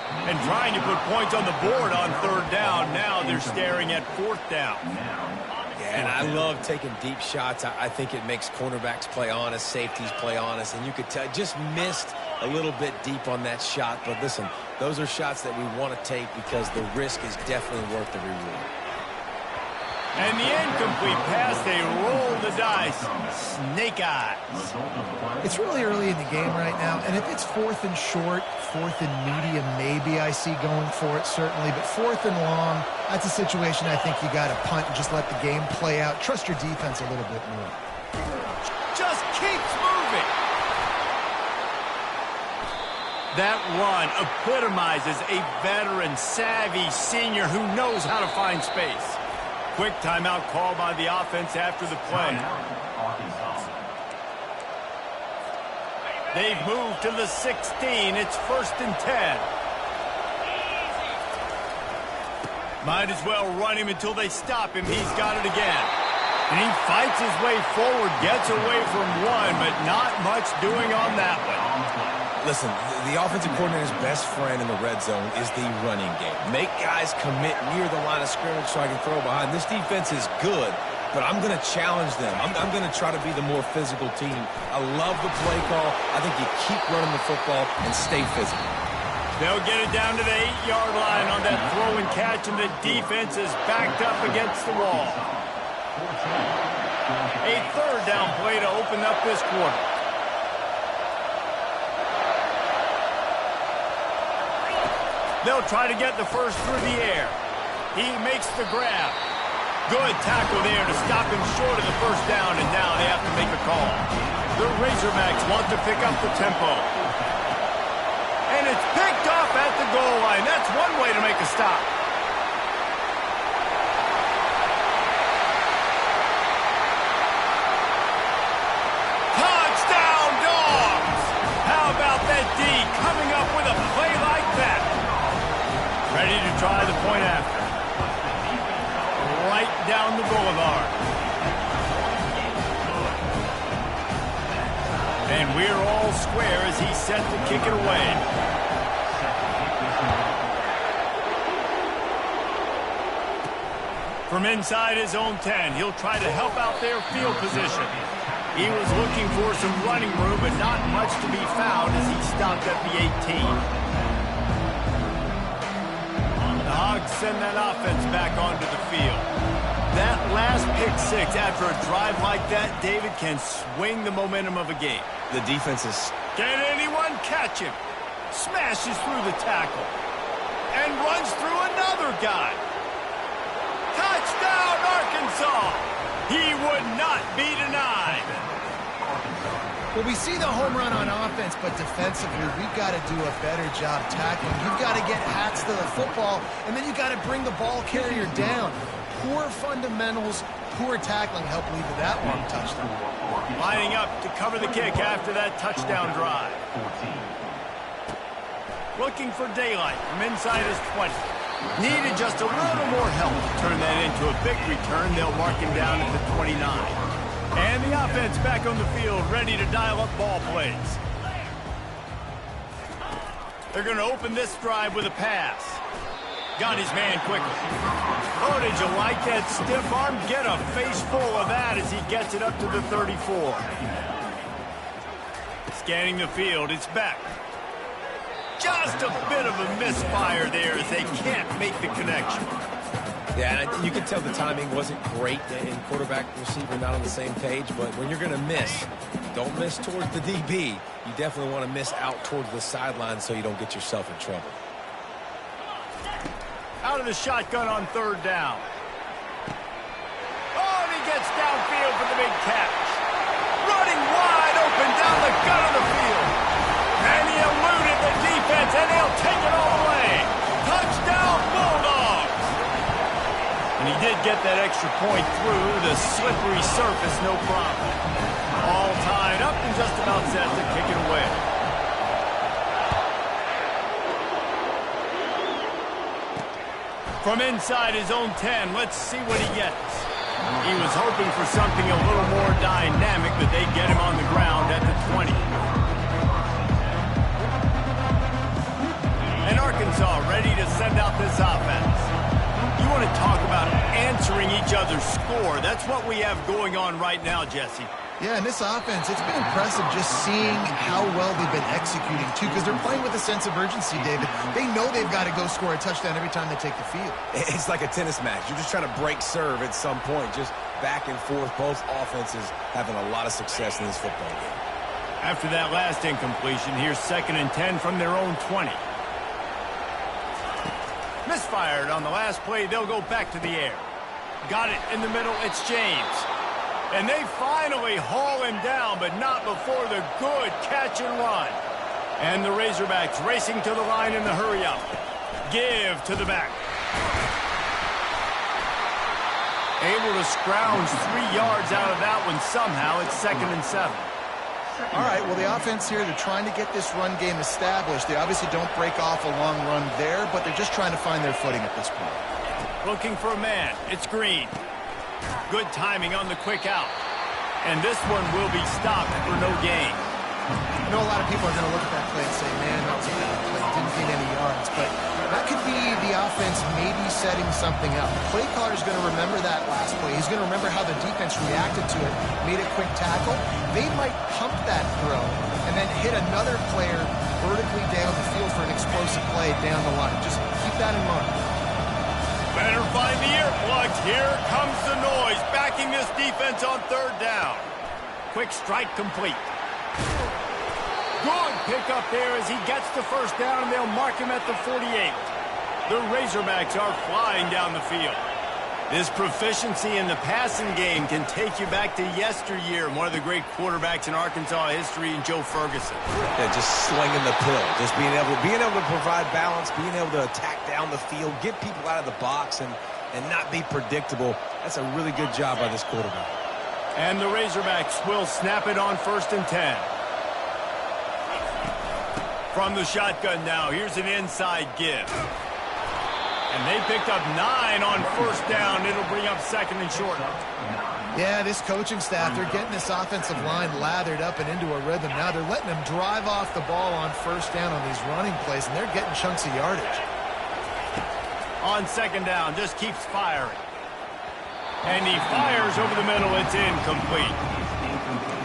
And trying to put points on the board on 3rd down. Now they're staring at 4th down. Yeah, And I love taking deep shots. I think it makes cornerbacks play honest, safeties play honest, and you could tell just missed a little bit deep on that shot. But listen, those are shots that we want to take because the risk is definitely worth the reward. And the incomplete pass, they roll the dice. Snake eyes. It's really early in the game right now, and if it's 4th and short, 4th and medium, maybe I see going for it, certainly. But 4th and long, that's a situation I think you got to punt and just let the game play out. Trust your defense a little bit more. Just keeps moving. That run epitomizes a veteran, savvy senior who knows how to find space. Quick timeout call by the offense after the play. They've moved to the 16. It's 1st and 10. Might as well run him until they stop him. He's got it again. And he fights his way forward, gets away from one, but not much doing on that one. Listen, the offensive coordinator's best friend in the red zone is the running game. Make guys commit near the line of scrimmage so I can throw behind. This defense is good, but I'm going to challenge them. I'm going to try to be the more physical team. I love the play call. I think you keep running the football and stay physical. They'll get it down to the 8-yard line on that throw and catch, and the defense is backed up against the wall. A 3rd down play to open up this quarter. They'll try to get the first through the air. He makes the grab. Good tackle there to stop him short of the first down, and now they have to make a call. The Razorbacks want to pick up the tempo. And it's picked off at the goal line. That's one way to make a stop. Touchdown, Dogs! How about that D coming up with a play like that? Ready to try the point after. Right down the boulevard. And we're all square as he's set to kick it away. From inside his own 10, he'll try to help out their field position. He was looking for some running room, but not much to be found as he stopped at the 18. The Hogs send that offense back onto the field. That last pick 6 after a drive like that, David, can swing the momentum of a game. The defense is... Can anyone catch him? Smashes through the tackle. And runs through another guy. Touchdown, Arkansas! He would not be denied. Well, we see the home run on offense, but defensively, we've got to do a better job tackling. You've got to get hats to the football, and then you've got to bring the ball carrier down. Poor fundamentals, poor tackling helped lead to that long touchdown. Lining up to cover the kick after that touchdown drive. Looking for daylight from inside his 20. Needed just a little more help to turn that into a big return. They'll mark him down at the 29. And the offense back on the field, ready to dial up ball plays. They're going to open this drive with a pass. Got his man quickly. Oh, did you like that stiff arm? Get a face full of that as he gets it up to the 34. Scanning the field, it's back. Just a bit of a misfire there as they can't make the connection. Yeah, and you can tell the timing wasn't great and quarterback receiver not on the same page, but when you're going to miss, don't miss towards the DB. You definitely want to miss out towards the sideline so you don't get yourself in trouble. Out of the shotgun on 3rd down. Oh, and he gets downfield for the big catch. Running wide open down the gut of the field. And he eluded the defense, and he'll take it all away. Touchdown, Bulldogs! And he did get that extra point through the slippery surface, no problem. All tied up and just about set to kick it away. From inside his own 10, let's see what he gets. He was hoping for something a little more dynamic, but they get him on the ground at the 20. And Arkansas ready to send out this offense. You want to talk about answering answering each other's score. That's what we have going on right now, Jesse. Yeah, and this offense, it's been impressive just seeing how well they've been executing, too, because they're playing with a sense of urgency, David. They know they've got to go score a touchdown every time they take the field. It's like a tennis match. You're just trying to break serve at some point, just back and forth. Both offenses having a lot of success in this football game. After that last incompletion, here's 2nd and 10 from their own 20. Misfired on the last play. They'll go back to the air. Got it in the middle. It's James. And they finally haul him down, but not before the good catch and run. And the Razorbacks racing to the line in the hurry-up. Give to the back. Able to scrounge 3 yards out of that one somehow. It's 2nd and 7. All right, well, the offense here, they're trying to get this run game established. They obviously don't break off a long run there, but they're just trying to find their footing at this point. Looking for a man. It's Green. Good timing on the quick out. And this one will be stopped for no gain. I know a lot of people are going to look at that play and say, man, that was a bad play. Didn't gain any yards. But that could be the offense maybe setting something up. The play caller is going to remember that last play. He's going to remember how the defense reacted to it, made a quick tackle. They might pump that throw and then hit another player vertically down the field for an explosive play down the line. Just keep that in mind. Better find the earplugs. Here comes the noise, backing this defense on 3rd down. Quick strike complete. Good pickup there as he gets the 1st down, and they'll mark him at the 48. The Razorbacks are flying down the field. This proficiency in the passing game can take you back to yesteryear, one of the great quarterbacks in Arkansas history, in Joe Ferguson. Yeah, just slinging the pill, just being able to provide balance, being able to attack down the field, get people out of the box, and not be predictable. That's a really good job by this quarterback. And the Razorbacks will snap it on 1st and 10. From the shotgun now, here's an inside give. And they picked up 9 on 1st down. It'll bring up 2nd and short. Yeah, this coaching staff, they're getting this offensive line lathered up and into a rhythm. Now they're letting them drive off the ball on 1st down on these running plays, and they're getting chunks of yardage. On 2nd down, just keeps firing. And he fires over the middle. It's incomplete.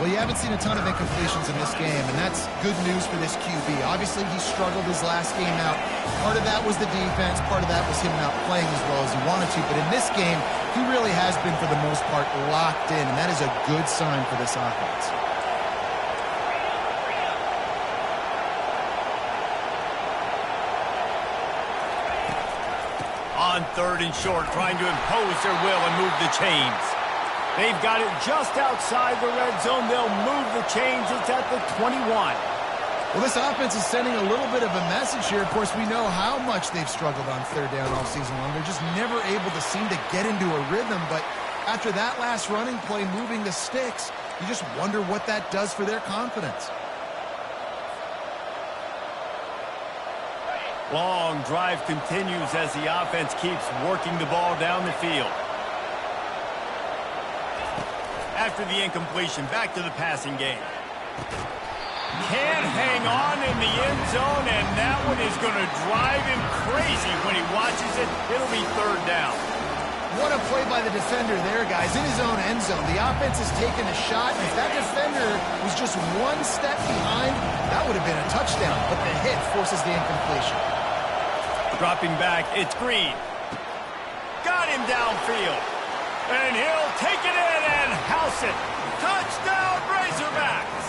Well, you haven't seen a ton of incompletions in this game, and that's good news for this QB. Obviously, he struggled his last game out. Part of that was the defense. Part of that was him not playing as well as he wanted to. But in this game, he really has been, for the most part, locked in, and that is a good sign for this offense. On 3rd and short, trying to impose their will and move the chains. They've got it just outside the red zone. They'll move the chains. It's at the 21. Well, this offense is sending a little bit of a message here. Of course, we know how much they've struggled on 3rd down all season long. They're just never able to seem to get into a rhythm. But after that last running play, moving the sticks, you just wonder what that does for their confidence. Long drive continues as the offense keeps working the ball down the field. After the incompletion, back to the passing game. Can't hang on in the end zone, and that one is going to drive him crazy when he watches it. It'll be 3rd down. What a play by the defender there, guys. In his own end zone, the offense has taken a shot, and if that defender was just one step behind, that would have been a touchdown, but the hit forces the incompletion. Dropping back, it's Green. Got him downfield. And he'll take it in and house it. Touchdown, Razorbacks!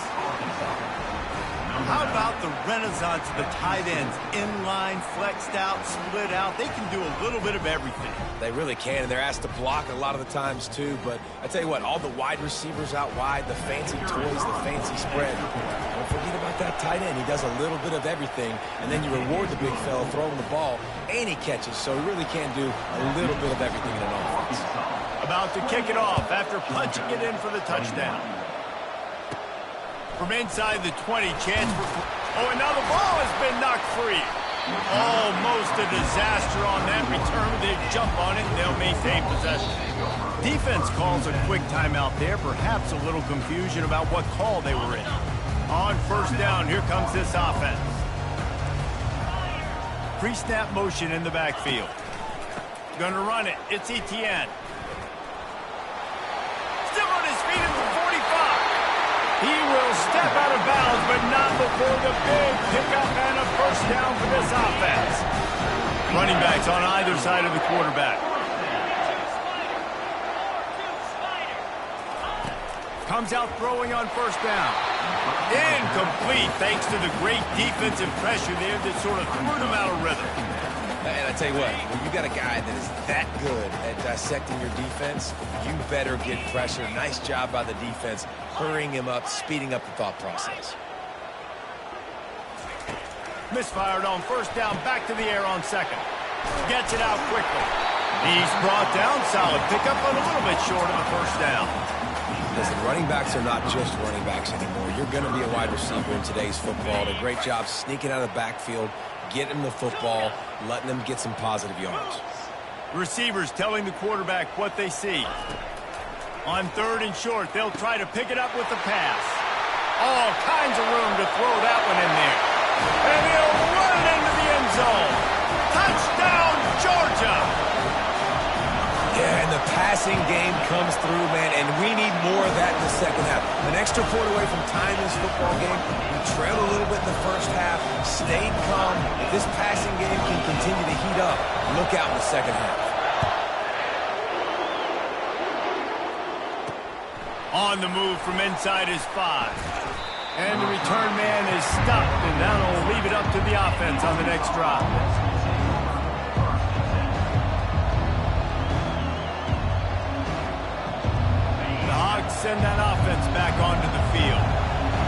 How about the renaissance of the tight ends? Inline, flexed out, split out. They can do a little bit of everything. They really can, and they're asked to block a lot of the times, too. But I tell you what, all the wide receivers out wide, the fancy toys, the fancy spread. Don't forget about that tight end. He does a little bit of everything, and then you reward the big fella throwing the ball, and he catches. So he really can do a little bit of everything in an offense. About to kick it off after punching it in for the touchdown. From inside the 20, chance for... Oh, and now the ball has been knocked free. Almost a disaster on that return. They jump on it, and they'll maintain possession. Defense calls a quick timeout there. Perhaps a little confusion about what call they were in. On 1st down, here comes this offense. Pre-snap motion in the backfield. Gonna run it. It's Etienne. step out of bounds, but not before the big pickup and a first down for this offense. Running backs on either side of the quarterback. Comes out throwing on first down. Incomplete thanks to the great defensive pressure there that sort of threw them out of rhythm. And I tell you what, when you got a guy that is that good at dissecting your defense, you better get pressure. Nice job by the defense, hurrying him up, speeding up the thought process. Misfired on first down, back to the air on second. Gets it out quickly. He's brought down, solid pickup, but a little bit short of the first down. Listen, running backs are not just running backs anymore. You're going to be a wide receiver in today's football. A great job sneaking out of the backfield, getting the football, letting them get some positive yards. Receivers telling the quarterback what they see. On third and short, they'll try to pick it up with the pass. All kinds of room to throw that one in there. And he'll run it into the end zone. Touchdown, Georgia! Yeah, and the passing game comes through, man, and we need more of that in the second half. An extra point away from tying this football game. We trailed a little bit in the first half, stayed calm. If this passing game can continue to heat up, look out in the second half. On the move from inside his 5. And the return man is stopped, and that'll leave it up to the offense on the next drive. Send that offense back onto the field.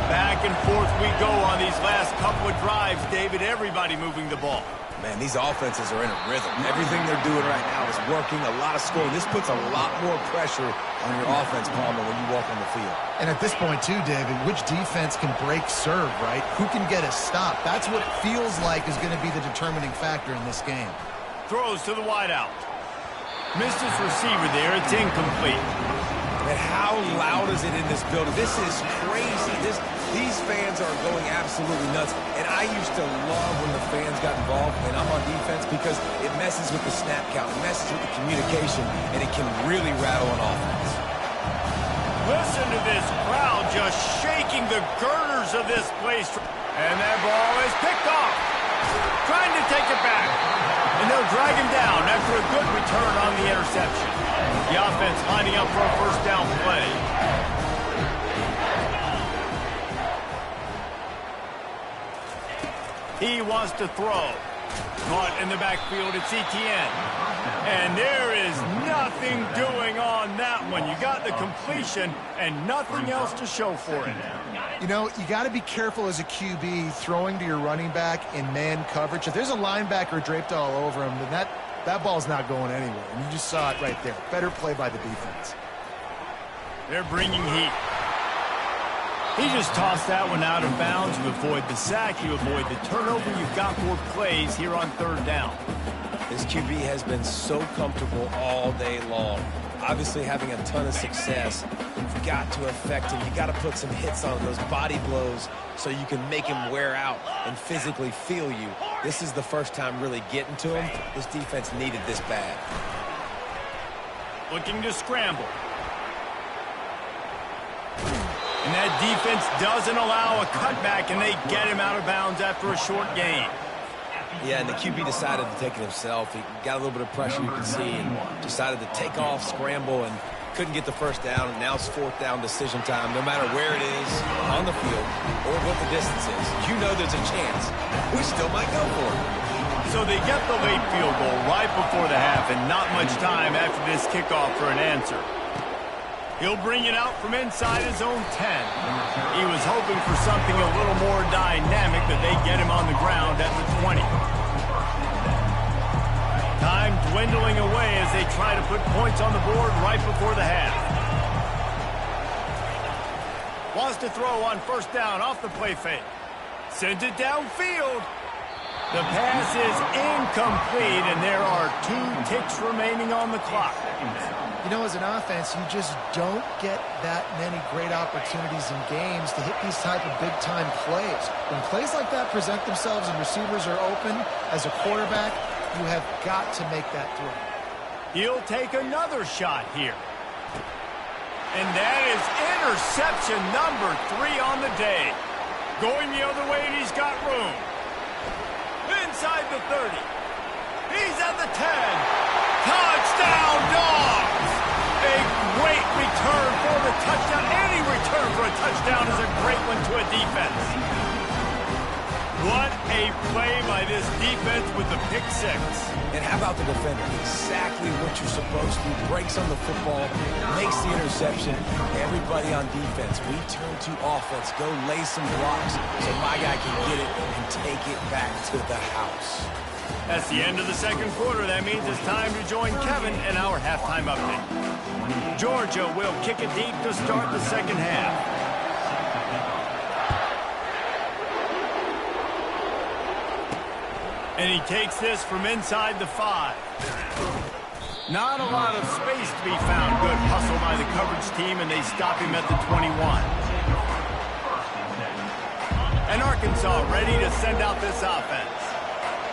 Back and forth we go on these last couple of drives, David. Everybody moving the ball. Man, these offenses are in a rhythm. Everything they're doing right now is working. A lot of scoring. This puts a lot more pressure on your offense, Palmer, when you walk on the field. And at this point, too, David, which defense can break serve, right? Who can get a stop? That's what it feels like is going to be the determining factor in this game. Throws to the wideout. Missed his receiver there. It's incomplete. And how loud is it in this building? This is crazy. These fans are going absolutely nuts. And I used to love when the fans got involved, and I'm on defense, because it messes with the snap count, it messes with the communication, and it can really rattle an offense. Listen to this crowd just shaking the girders of this place. And that ball is picked off. Trying to take it back. And they'll drag him down after a good return on the interception. The offense lining up for a first down play. He wants to throw. Caught in the backfield, it's ETN. And there is nothing doing on that one. You got the completion and nothing else to show for it. You know, you got to be careful as a QB throwing to your running back in man coverage. If there's a linebacker draped all over him, then that ball's not going anywhere. And you just saw it right there. Better play by the defense. They're bringing heat. He just tossed that one out of bounds. You avoid the sack, you avoid the turnover. You've got more plays here on third down. This QB has been so comfortable all day long. Obviously having a ton of success. You've got to affect him. You've got to put some hits on those body blows so you can make him wear out and physically feel you. This is the first time really getting to him. This defense needed this bad. Looking to scramble. And that defense doesn't allow a cutback, and they get him out of bounds after a short gain. Yeah, and the QB decided to take it himself. He got a little bit of pressure, you can see, and decided to take off, scramble, and couldn't get the first down. And now it's fourth down decision time. No matter where it is on the field or what the distance is, you know there's a chance. We still might go for it. So they get the late field goal right before the half, and not much time after this kickoff for an answer. He'll bring it out from inside his own 10. He was hoping for something a little more dynamic, but they get him on the ground at the 20. Time dwindling away as they try to put points on the board right before the half. Wants to throw on first down off the play fake. Sends it downfield. The pass is incomplete, and there are 2 ticks remaining on the clock. You know, as an offense, you just don't get that many great opportunities in games to hit these type of big-time plays. When plays like that present themselves and receivers are open, as a quarterback, you have got to make that throw. He'll take another shot here. And that is interception number 3 on the day. Going the other way, and he's got room. Inside the 30. He's at the 10. Touchdown, Dogs! A great return for the touchdown. Any return for a touchdown is a great one to a defense. What a play by this defense with the pick 6. And how about the defender? Exactly what you're supposed to. Breaks on the football, makes the interception. Everybody on defense, we turn to offense. Go lay some blocks so my guy can get it and take it back to the house. That's the end of the second quarter. That means it's time to join Kevin in our halftime update. Georgia will kick it deep to start the second half. And he takes this from inside the 5. Not a lot of space to be found. Good hustle by the coverage team, and they stop him at the 21. And Arkansas ready to send out this offense.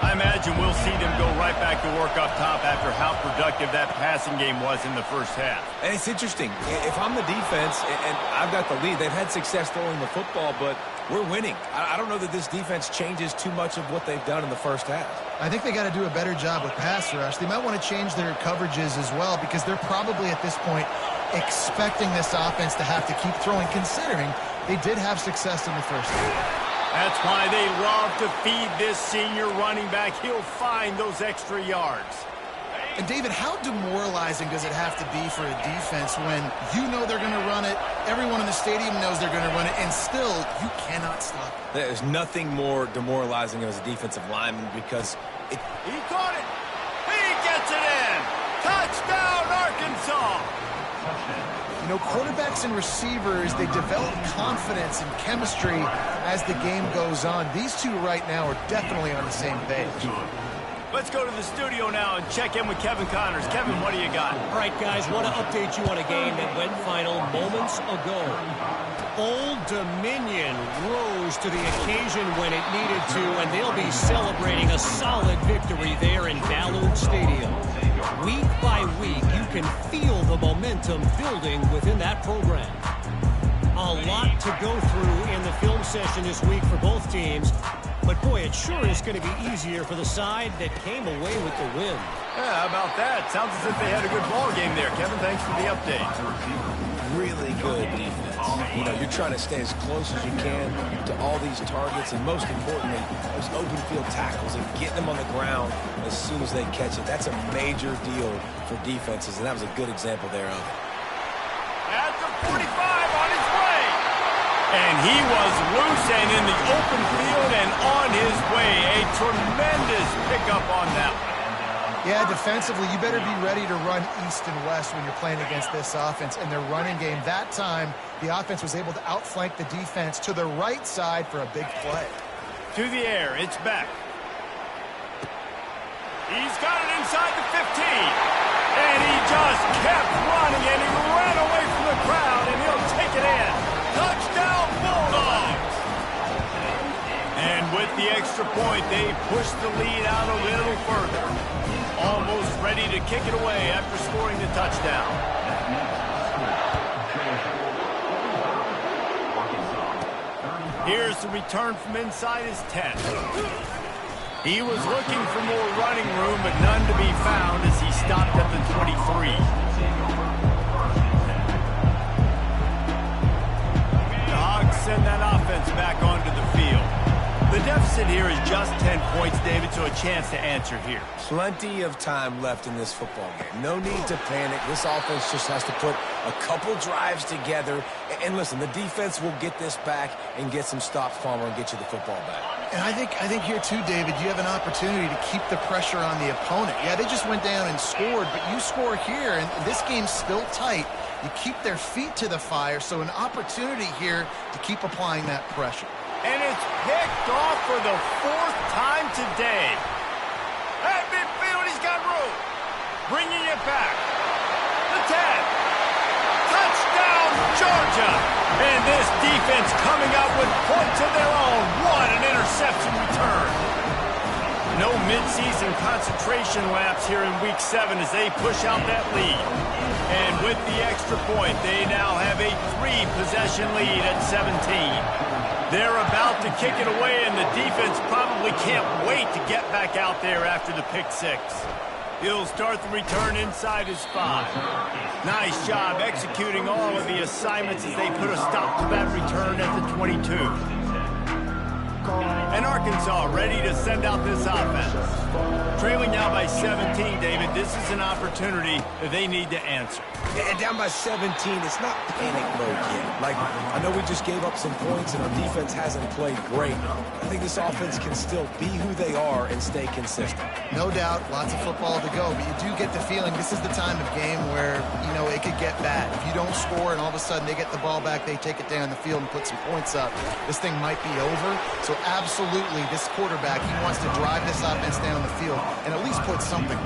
I imagine we'll see them go right back to work up top after how productive that passing game was in the first half. And it's interesting. If I'm the defense and I've got the lead, they've had success throwing the football, but we're winning. I don't know that this defense changes too much of what they've done in the first half. I think they got to do a better job with pass rush. They might want to change their coverages as well because they're probably at this point expecting this offense to have to keep throwing, considering they did have success in the first half. That's why they love to feed this senior running back. He'll find those extra yards. And, David, how demoralizing does it have to be for a defense when you know they're going to run it, everyone in the stadium knows they're going to run it, and still you cannot stop it? There's nothing more demoralizing as a defensive lineman because He caught it. He gets it in. Touchdown, Arkansas. You know, quarterbacks and receivers, they develop confidence and chemistry as the game goes on. These two right now are definitely on the same page. Let's go to the studio now and check in with Kevin Connors. Kevin, what do you got? All right, guys, want to update you on a game that went final moments ago. Old Dominion rose to the occasion when it needed to, and they'll be celebrating a solid victory there in Ballard Stadium. Week by week, you can feel the momentum building within that program. A lot to go through in the film session this week for both teams. But, boy, it sure is going to be easier for the side that came away with the win. Yeah, how about that? Sounds as if they had a good ball game there. Kevin, thanks for the update. really good defense. You know, you're trying to stay as close as you can to all these targets, and most importantly, those open field tackles and getting them on the ground as soon as they catch it. That's a major deal for defenses, and that was a good example thereof. At the 45 on his way. And he was loose and in the open field and on his way. A tremendous pickup on that one. Yeah, defensively, you better be ready to run east and west when you're playing against this offense. And their running game, that time, the offense was able to outflank the defense to the right side for a big play. To the air, it's back. He's got it inside the 15. And he just kept running, and he ran away from the crowd, and he'll take it in. Touchdown, Bulldogs! And with the extra point, they push the lead out a little further. Almost ready to kick it away after scoring the touchdown. Here's the return from inside his 10. He was looking for more running room, but none to be found as he stopped at the 23. The Hogs send that offense back onto the field. The deficit here is just 10 points, David, so a chance to answer here. Plenty of time left in this football game. No need to panic. This offense just has to put a couple drives together. And listen, the defense will get this back and get some stops, Palmer, and get you the football back. And I think here too, David, you have an opportunity to keep the pressure on the opponent. Yeah, they just went down and scored, but you score here, and this game's still tight. You keep their feet to the fire, so an opportunity here to keep applying that pressure. And it's picked off for the fourth time today. At midfield, he's got room. Bringing it back. The 10. Touchdown, Georgia. And this defense coming up with points of their own. What an interception return. No mid-season concentration laps here in Week 7 as they push out that lead. And with the extra point, they now have a 3-possession lead at 17. They're about to kick it away, and the defense probably can't wait to get back out there after the pick 6. He'll start the return inside his 5. Nice job executing all of the assignments as they put a stop to that return at the 22. And Arkansas ready to send out this offense. Trailing now by 17, David. This is an opportunity that they need to answer. And down by 17, it's not panic mode yet. Like, I know we just gave up some points and our defense hasn't played great. I think this offense can still be who they are and stay consistent. No doubt, lots of football to go, but you do get the feeling this is the time of game where, you know, it could get bad. If you don't score and all of a sudden they get the ball back, they take it down the field and put some points up, this thing might be over. So absolutely, this quarterback, he wants to drive this offense down the field and at least put something.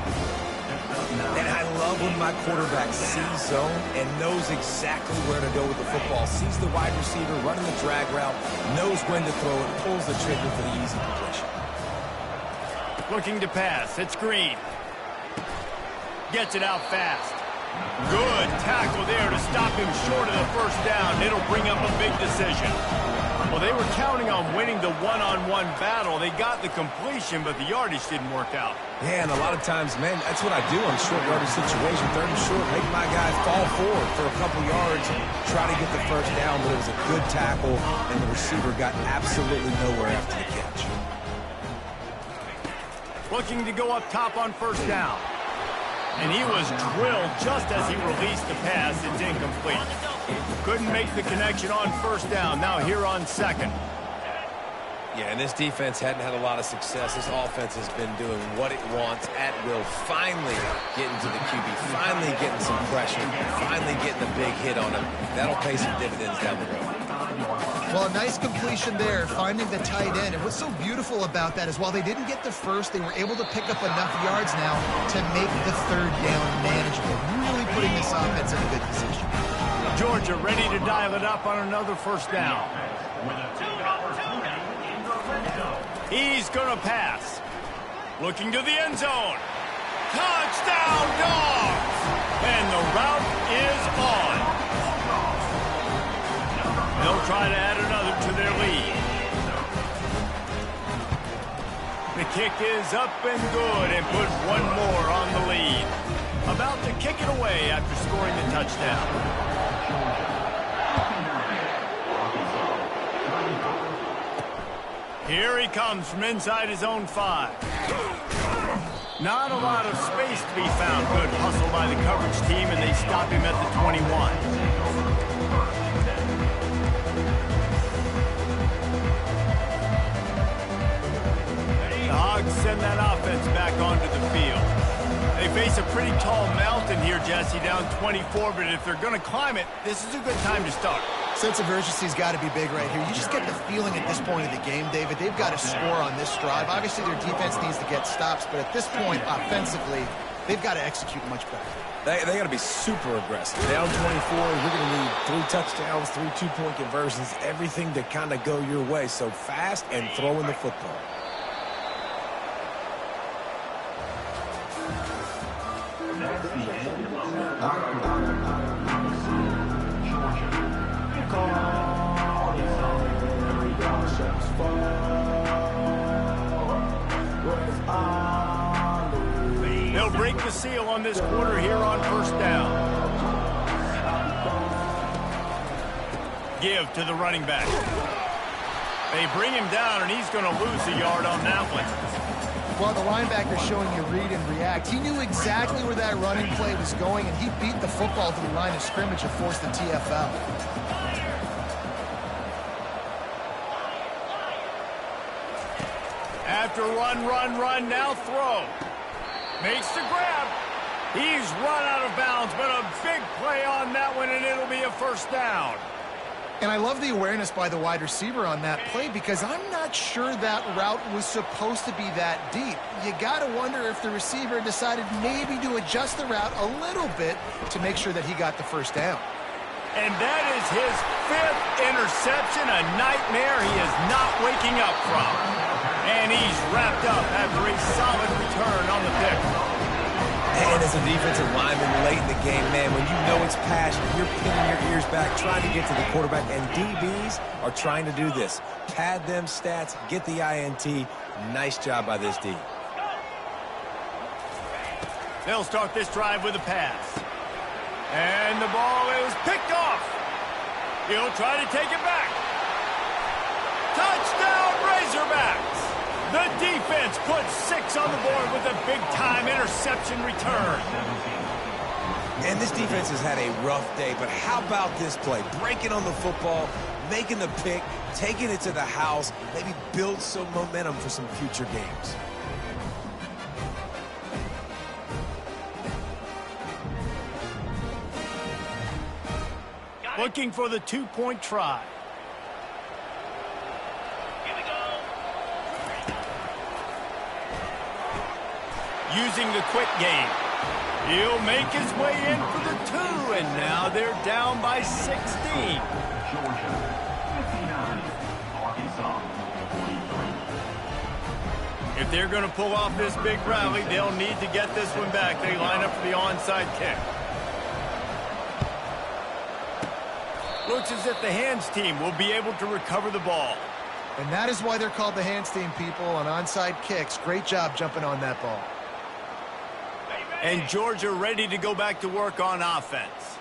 And I love when my quarterback sees zone and knows exactly where to go with the football. Sees the wide receiver running the drag route, knows when to throw it, pulls the trigger for the easy completion. Looking to pass. It's Green. Gets it out fast. Good tackle there to stop him short of the first down. It'll bring up a big decision. Well, they were counting on winning the one-on-one battle. They got the completion, but the yardage didn't work out. Yeah, and a lot of times, man, that's what I do on short yardage situation. Third and short, make my guy fall forward for a couple yards, try to get the first down, but it was a good tackle, and the receiver got absolutely nowhere after the catch. Looking to go up top on first down. And he was drilled just as he released the pass. It's incomplete. Couldn't make the connection on first down. Now here on second. Yeah, and this defense hadn't had a lot of success. This offense has been doing what it wants at will. Finally getting to the QB. Finally getting some pressure. Finally getting a big hit on him. That'll pay some dividends down the road. Well, a nice completion there, finding the tight end. And what's so beautiful about that is while they didn't get the first, they were able to pick up enough yards now to make the third down manageable. Really putting this offense in a good position. Georgia ready to dial it up on another first down. He's going to pass. Looking to the end zone. Touchdown, Dogs! And the route is on. They'll try to add another to their lead. The kick is up and good and put one more on the lead. About to kick it away after scoring the touchdown. Here he comes from inside his own 5. Not a lot of space to be found. Good hustle by the coverage team, and they stop him at the 21. The Hogs send that offense back onto the field. They face a pretty tall mountain here, Jesse, down 24, but if they're going to climb it, this is a good time to start. Sense of urgency's got to be big right here. You just get the feeling at this point of the game, David, they've got to score on this drive. Obviously, their defense needs to get stops, but at this point, offensively, they've got to execute much better. They got to be super aggressive. Down 24, you're going to need 3 touchdowns, 3 two-point conversions, everything to kind of go your way. So fast and throwing the football. They'll break the seal on this quarter here on first down. Give to the running back. They bring him down, and he's going to lose a yard on that one. Well, the linebacker showing you read and react. He knew exactly where that running play was going, and he beat the football to the line of scrimmage and forced the TFL. After run, now throw. Makes the grab. He's run out of bounds, but a big play on that one, and it'll be a first down. And I love the awareness by the wide receiver on that play because I'm not sure that route was supposed to be that deep. You got to wonder if the receiver decided maybe to adjust the route a little bit to make sure that he got the first down. And that is his 5th interception, a nightmare he is not waking up from. And he's wrapped up after a solid return on the pick. And as a defensive lineman late in the game, man, when you know it's passion, you're pinning your ears back, trying to get to the quarterback, and DBs are trying to do this. Pad them stats, get the INT. Nice job by this D. They'll start this drive with a pass. And the ball is picked off. He'll try to take it back. Touchdown, Razorbacks! The defense puts 6 on the board with a big-time interception return. And this defense has had a rough day, but how about this play? Breaking on the football, making the pick, taking it to the house, maybe build some momentum for some future games. Looking for the 2-point try. Here we go. Using the quick game. He'll make his way in for the 2, and now they're down by 16. Georgia, 59. Arkansas, 43. If they're going to pull off this big rally, they'll need to get this one back. They line up for the onside kick. Looks as if the hands team will be able to recover the ball. And that is why they're called the hands team, people, on onside kicks. Great job jumping on that ball. And Georgia ready to go back to work on offense.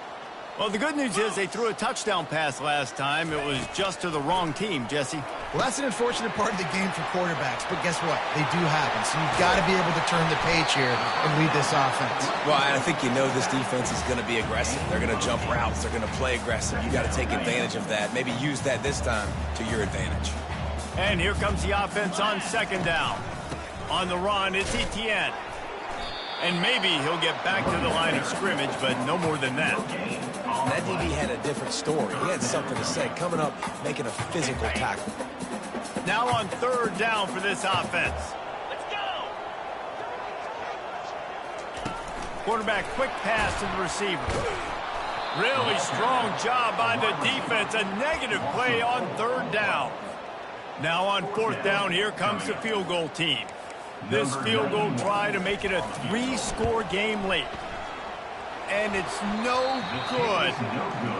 Well, the good news is they threw a touchdown pass last time. It was just to the wrong team, Jesse. Well, that's an unfortunate part of the game for quarterbacks, but guess what? They do happen, so you've got to be able to turn the page here and lead this offense. Well, I think you know this defense is going to be aggressive. They're going to jump routes. They're going to play aggressive. You got to take advantage of that. Maybe use that this time to your advantage. And here comes the offense on 2nd down. On the run, it's Etienne. And maybe he'll get back to the line of scrimmage, but no more than that. That DB had a different story. He had something to say. Coming up, making a physical tackle. Now on 3rd down for this offense. Let's go. Quarterback, quick pass to the receiver. Really strong job by the defense. A negative play on 3rd down. Now on 4th down, here comes the field goal team. This field goal try to make it a 3-score game late. And it's no good.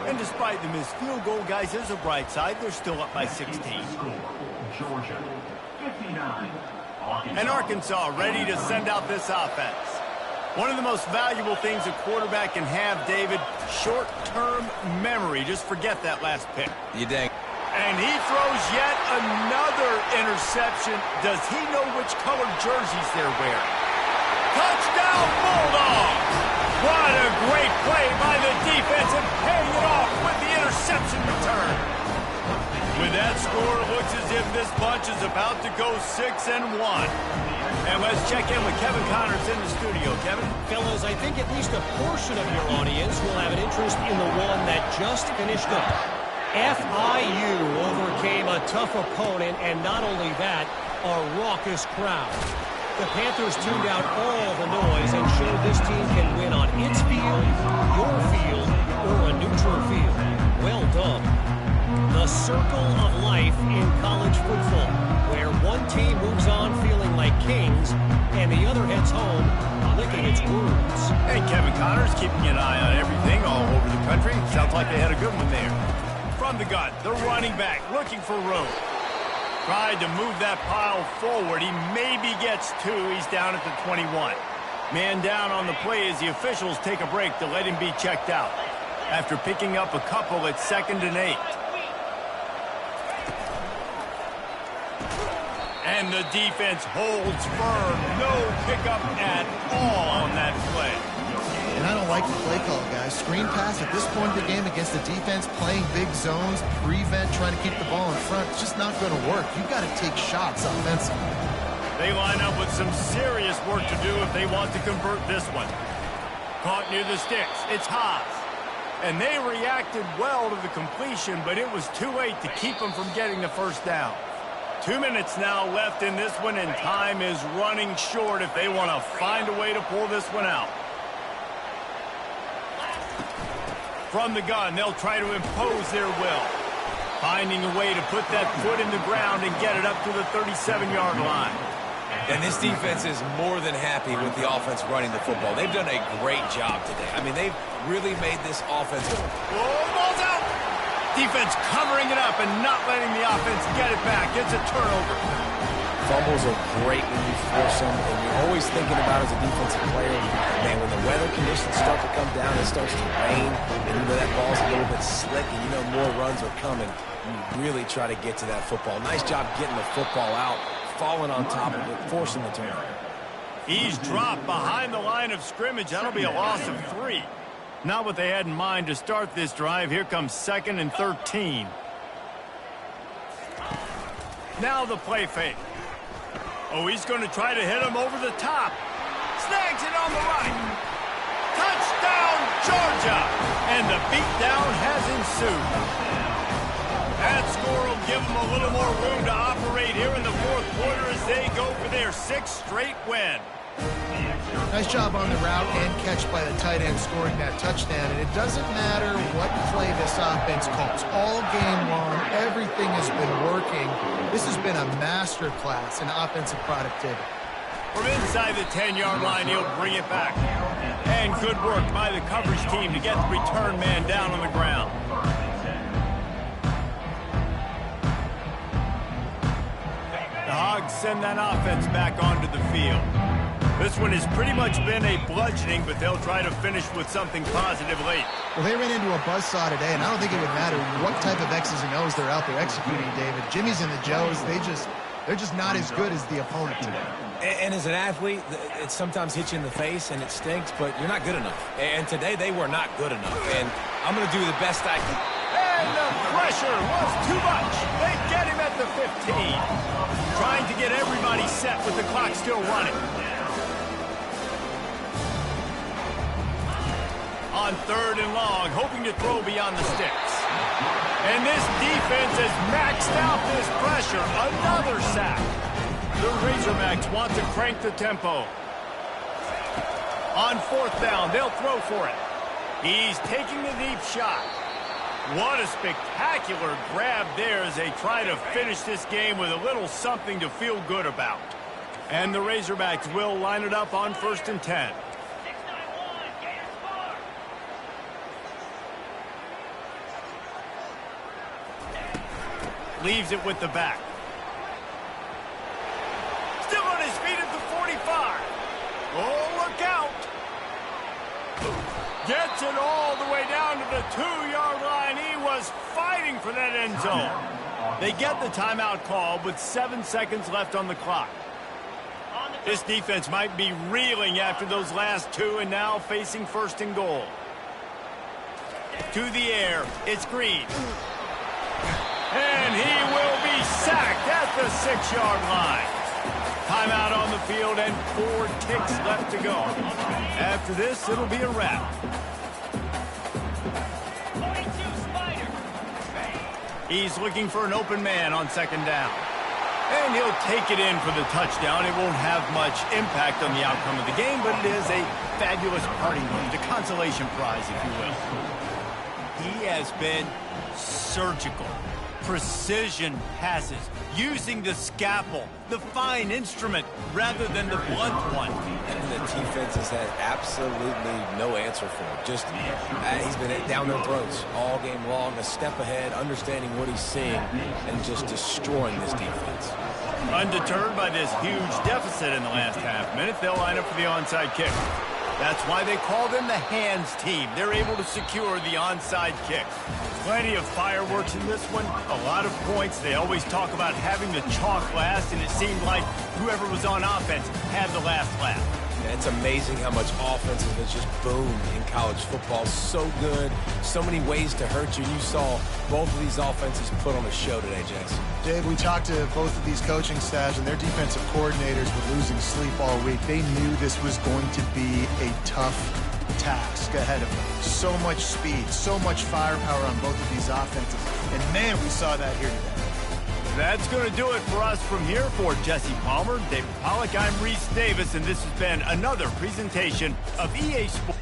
And despite the missed field goal, guys, there's a bright side. They're still up by 16. Georgia, 59. And Arkansas ready to send out this offense. One of the most valuable things a quarterback can have, David, short-term memory. Just forget that last pick. You dang. And he throws yet another interception. Does he know which colored jerseys they're wearing? Touchdown, Bulldogs! What a great play by the defense and paying it off with the interception return. With that score, it looks as if this bunch is about to go 6-1. And let's check in with Kevin Connors in the studio. Kevin? Fellas, I think at least a portion of your audience will have an interest in the one that just finished up. FIU overcame a tough opponent, and not only that, a raucous crowd. The Panthers tuned out all the noise and showed this team can win on its field, your field, or a neutral field. Well done. The circle of life in college football, where one team moves on feeling like kings, and the other heads home licking its wounds. And Kevin Connors keeping an eye on everything all over the country. Sounds like they had a good one there. From the gun, the running back looking for room. Tried to move that pile forward. He maybe gets 2. He's down at the 21. Man down on the play as the officials take a break to let him be checked out. After picking up a couple at 2nd and 8. And the defense holds firm. No pickup at all on that play. And I don't like the play call, guys. Screen pass at this point of the game against the defense, playing big zones, prevent, trying to keep the ball in front. It's just not going to work. You've got to take shots offensively. They line up with some serious work to do if they want to convert this one. Caught near the sticks. It's Haas. And they reacted well to the completion, but it was too late to keep them from getting the 1st down. 2 minutes now left in this one, and time is running short if they want to find a way to pull this one out. From the gun, they'll try to impose their will. Finding a way to put that foot in the ground and get it up to the 37-yard line. And this defense is more than happy with the offense running the football. They've done a great job today. I mean, they've really made this offense. Whoa, ball's out! Defense covering it up and not letting the offense get it back. It's a turnover. Fumbles are great when you force them, and you're always thinking about as a defensive player, man, when the weather conditions start to come down, it starts to rain, and you know that ball's a little bit slick, and you know more runs are coming. You really try to get to that football. Nice job getting the football out, falling on top of it, forcing the turnover. He's dropped behind the line of scrimmage. That'll be a loss of 3. Not what they had in mind to start this drive. Here comes 2nd and 13. Now the play fake. Oh, he's going to try to hit him over the top. Snags it on the right. Touchdown, Georgia! And the beatdown has ensued. That score will give them a little more room to operate here in the fourth quarter as they go for their 6th straight win. Nice job on the route and catch by the tight end scoring that touchdown. And it doesn't matter what play this offense calls. All game long, everything has been working. This has been a master class in offensive productivity. From inside the 10-yard line, he'll bring it back. And good work by the coverage team to get the return man down on the ground. The Hogs send that offense back onto the field. This one has pretty much been a bludgeoning, but they'll try to finish with something positive late. Well, they ran into a buzzsaw today, and I don't think it would matter what type of X's and O's they're out there executing, David. Jimmy's and the Joes, they're just not as good as the opponent today. And as an athlete, it sometimes hits you in the face, and it stinks, but you're not good enough. And today, they were not good enough. And I'm going to do the best I can. And the pressure was too much. They get him at the 15. Trying to get everybody set with the clock still running. On 3rd and long, hoping to throw beyond the sticks. And this defense has maxed out this pressure. Another sack. The Razorbacks want to crank the tempo. On 4th down, they'll throw for it. He's taking the deep shot. What a spectacular grab there as they try to finish this game with a little something to feel good about. And the Razorbacks will line it up on 1st and 10. Leaves it with the back. Still on his feet at the 45. Oh, look out. Gets it all the way down to the 2-yard line. He was fighting for that end zone. They get the timeout call with 7 seconds left on the clock. This defense might be reeling after those last 2 and now facing 1st and goal. To the air. It's Green. And he will be sacked at the 6-yard line. Timeout on the field and 4 ticks left to go. After this, it'll be a wrap. He's looking for an open man on 2nd down. And he'll take it in for the touchdown. It won't have much impact on the outcome of the game, but it is a fabulous parting gift, a consolation prize, if you will. He has been surgical. Precision passes, using the scalpel, the fine instrument, rather than the blunt one. And the defense has had absolutely no answer for him. Just, he's been down their throats all game long, a step ahead, understanding what he's seeing, and just destroying this defense. Undeterred by this huge deficit in the last half minute, they'll line up for the onside kick. That's why they call them the hands team. They're able to secure the onside kick. Plenty of fireworks in this one. A lot of points. They always talk about having the chalk last, and it seemed like whoever was on offense had the last laugh. Yeah, it's amazing how much offense has just boomed in college football. So good. So many ways to hurt you. You saw both of these offenses put on a show today, Jason. Dave, we talked to both of these coaching staffs, and their defensive coordinators were losing sleep all week. They knew this was going to be a tough task ahead of them. So much speed, so much firepower on both of these offenses. And, man, we saw that here today. That's going to do it for us from here. For Jesse Palmer, David Pollack, I'm Reese Davis, and this has been another presentation of EA Sports.